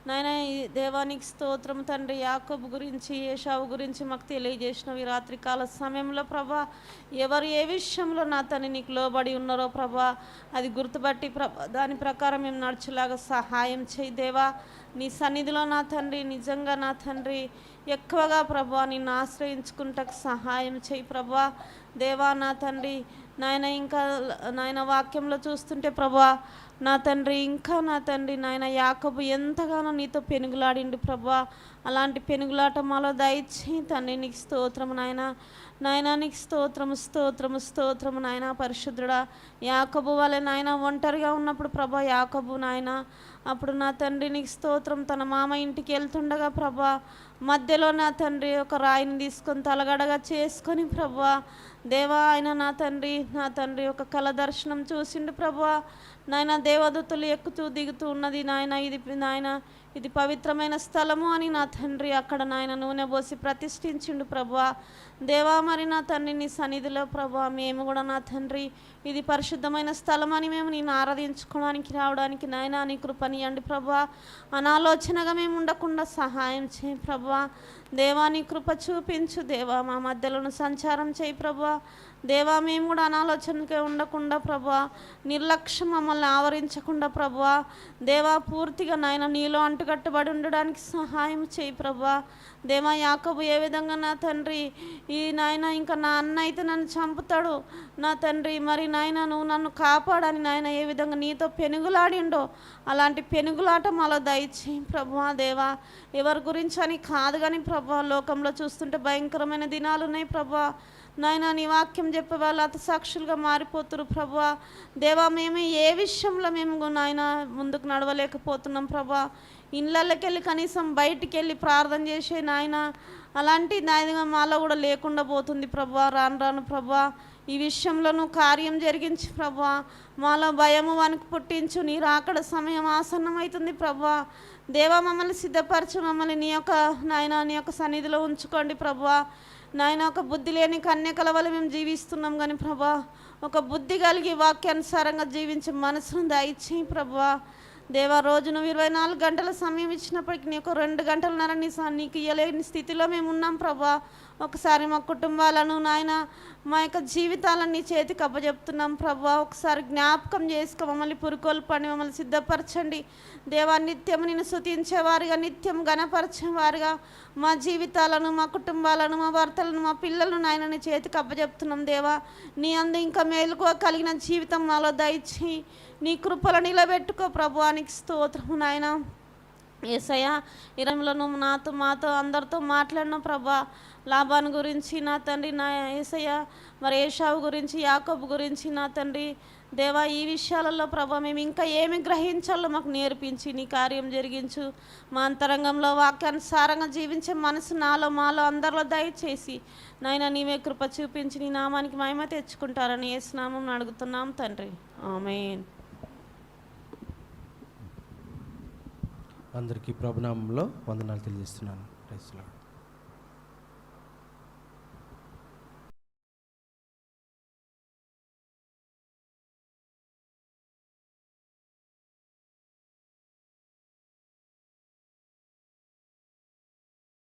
నాయన దేవానికి స్తోత్రం తండ్రి. యాకోబు గురించి ఏశావు గురించి మాకు తెలియజేసినవి ఈ రాత్రికాల సమయంలో ప్రభా. ఎవరు ఏ విషయంలో నా తండ్రి నీకు లోబడి ఉన్నారో ప్రభా అది గుర్తుపట్టి ప్రభా దాని ప్రకారం మేము నడుచులాగా సహాయం చేయి దేవా. నీ సన్నిధిలో నా తండ్రి నిజంగా నా తండ్రి ఎక్కువగా ప్రభా నిన్ను ఆశ్రయించుకుంటకు సహాయం చేయి ప్రభా దేవా నా తండ్రి నాయన. ఇంకా నాయన వాక్యంలో చూస్తుంటే ప్రభా నా తండ్రి ఇంకా నా తండ్రి నాయన యాకోబు ఎంతగానో నీతో పెనుగులాడిండు ప్రభా. అలాంటి పెనుగులాట మాలో దయచేయి తండ్రి నీకు స్తోత్రము నాయన. నాయన నీకు స్తోత్రము స్తోత్రము స్తోత్రము నాయన. పరిశుద్ధుడా యాకోబు వలె నాయన ఒంటరిగా ఉన్నప్పుడు ప్రభా యాకోబు నాయన అప్పుడు నా తండ్రి నీకు స్తోత్రం తన మామ ఇంటికి వెళ్తుండగా ప్రభా మధ్యలో నా తండ్రి ఒక రాయిని తీసుకొని తలగడగా చేసుకొని ప్రభా దేవా ఆయన నా తండ్రి ఒక కళ దర్శనం చూసిండు ప్రభా నాయన. దేవదూతలు ఎక్కుతూ దిగుతూ ఉన్నది నాయన. ఇది పవిత్రమైన స్థలము అని నా తండ్రి అక్కడ నాయన నూనె పోసి ప్రతిష్ఠించిండు ప్రభా దేవా. మరి నా తండ్రి నీ సన్నిధిలో ప్రభా మేము కూడా నా తండ్రి ఇది పరిశుద్ధమైన స్థలం అని మేము నేను ఆరాధించుకోవడానికి రావడానికి నాయన నీ కృపనియండి ప్రభా. అనాలోచనగా మేము ఉండకుండా సహాయం చేయి ప్రభా దేవా. నీ కృప చూపించు దేవా. మా మధ్యలోను సంచారం చేయి ప్రభా దేవా. మేము కూడా అనాలోచనగా ఉండకుండా ప్రభా నిర్లక్ష్యం మమ్మల్ని ఆవరించకుండా ప్రభా దేవా పూర్తిగా నాయన నీలో అంటుకట్టుబడి ఉండడానికి సహాయం చేయి ప్రభా దేవా. యాకోబు ఏ విధంగా నా తండ్రి ఈ నాయన ఇంకా నా అన్న అయితే నన్ను చంపుతాడు నా తండ్రి మరి నాయన నువ్వు నన్ను కాపాడని నాయన ఏ విధంగా నీతో పెనుగులాడిండో అలాంటి పెనుగులాట మాలో దయచేయి ప్రభా దేవా. ఎవరి గురించి అని కాదు కానీ ప్రభా లోకంలో చూస్తుంటే భయంకరమైన దినాలు ఉన్నాయి ప్రభా నాయన. నీ వాక్యం చెప్పే వాళ్ళు అతి సాక్షులుగా మారిపోతున్నారు ప్రభా దేవా. మేము ఏ విషయంలో మేము నాయన ముందుకు నడవలేకపోతున్నాం ప్రభా. ఇళ్ళకి వెళ్ళి కనీసం బయటికి వెళ్ళి ప్రార్థన చేసే నాయన అలాంటి నాయన మాలో కూడా లేకుండా పోతుంది ప్రభా. రాను ప్రభా ఈ విషయంలో నువ్వు కార్యం జరిగించు ప్రభా. మాలో భయము వణుకు పుట్టించు. నీ రాకడ సమయం ఆసన్నమవుతుంది ప్రభా దేవా. మమ్మల్ని సిద్ధపరచు. మమ్మల్ని నీ యొక్క సన్నిధిలో ఉంచుకోండి ప్రభా నాయన. ఒక బుద్ధి లేని కన్యకల వల్ల మేము జీవిస్తున్నాం కానీ ప్రభా ఒక బుద్ధి కలిగి వాక్యానుసారంగా జీవించే మనసును దయచేయి ప్రభా దేవా. రోజు నువ్వు 24 గంటల సమయం ఇచ్చినప్పటికీ నీ ఒక 2 గంటలన్నర నీకు ఇయ్యలేని స్థితిలో మేము ఉన్నాం ప్రభా. ఒకసారి మా కుటుంబాలను నాయన మా యొక్క జీవితాలను నీ చేతికి అప్పచెప్తున్నాం ప్రభా. ఒకసారి జ్ఞాపకం చేసుకో, మమ్మల్ని పురుకోలు పని మమ్మల్ని సిద్ధపరచండి దేవా. నిత్యం నిన్ను స్తుతించేవారుగా, నిత్యం గణపరిచేవారుగా మా జీవితాలను, మా కుటుంబాలను, మా భర్తలను, మా పిల్లలను నాయన నీ చేతికి అప్పచెప్తున్నాం దేవా. నీ అందు ఇంకా మేలుకో కలిగిన జీవితం మాలో దయచి నీ కృపలో నిలబెట్టుకో ప్రభువానికి స్తోత్రము నాయన. యేసయ్యా, ఈ రంలో నువ్వు మాతో అందరితో మాట్లాడిన ప్రభా. లాభాన్ గురించి నా తండ్రి, నా యేసయ్యా మరి ఏషావు గురించి, యాకోబు గురించి నా తండ్రి దేవా, ఈ విషయాలలో ప్రభా మేము ఇంకా ఏమి గ్రహించాలో మాకు నేర్పించి నీ కార్యం జరిగించు. మా అంతరంగంలో వాక్యానుసారంగా జీవించే మనసు నాలో మాలో అందరిలో దయచేసి నాయన నీవే కృప చూపించి నీ నామానికి మహిమ తెచ్చుకుంటారని యేసు నామమున అడుగుతున్నాం తండ్రి, ఆమేన్. అందరికీ ప్రభునామంలో వందనాలు తెలియజేస్తున్నాను. Praise lord.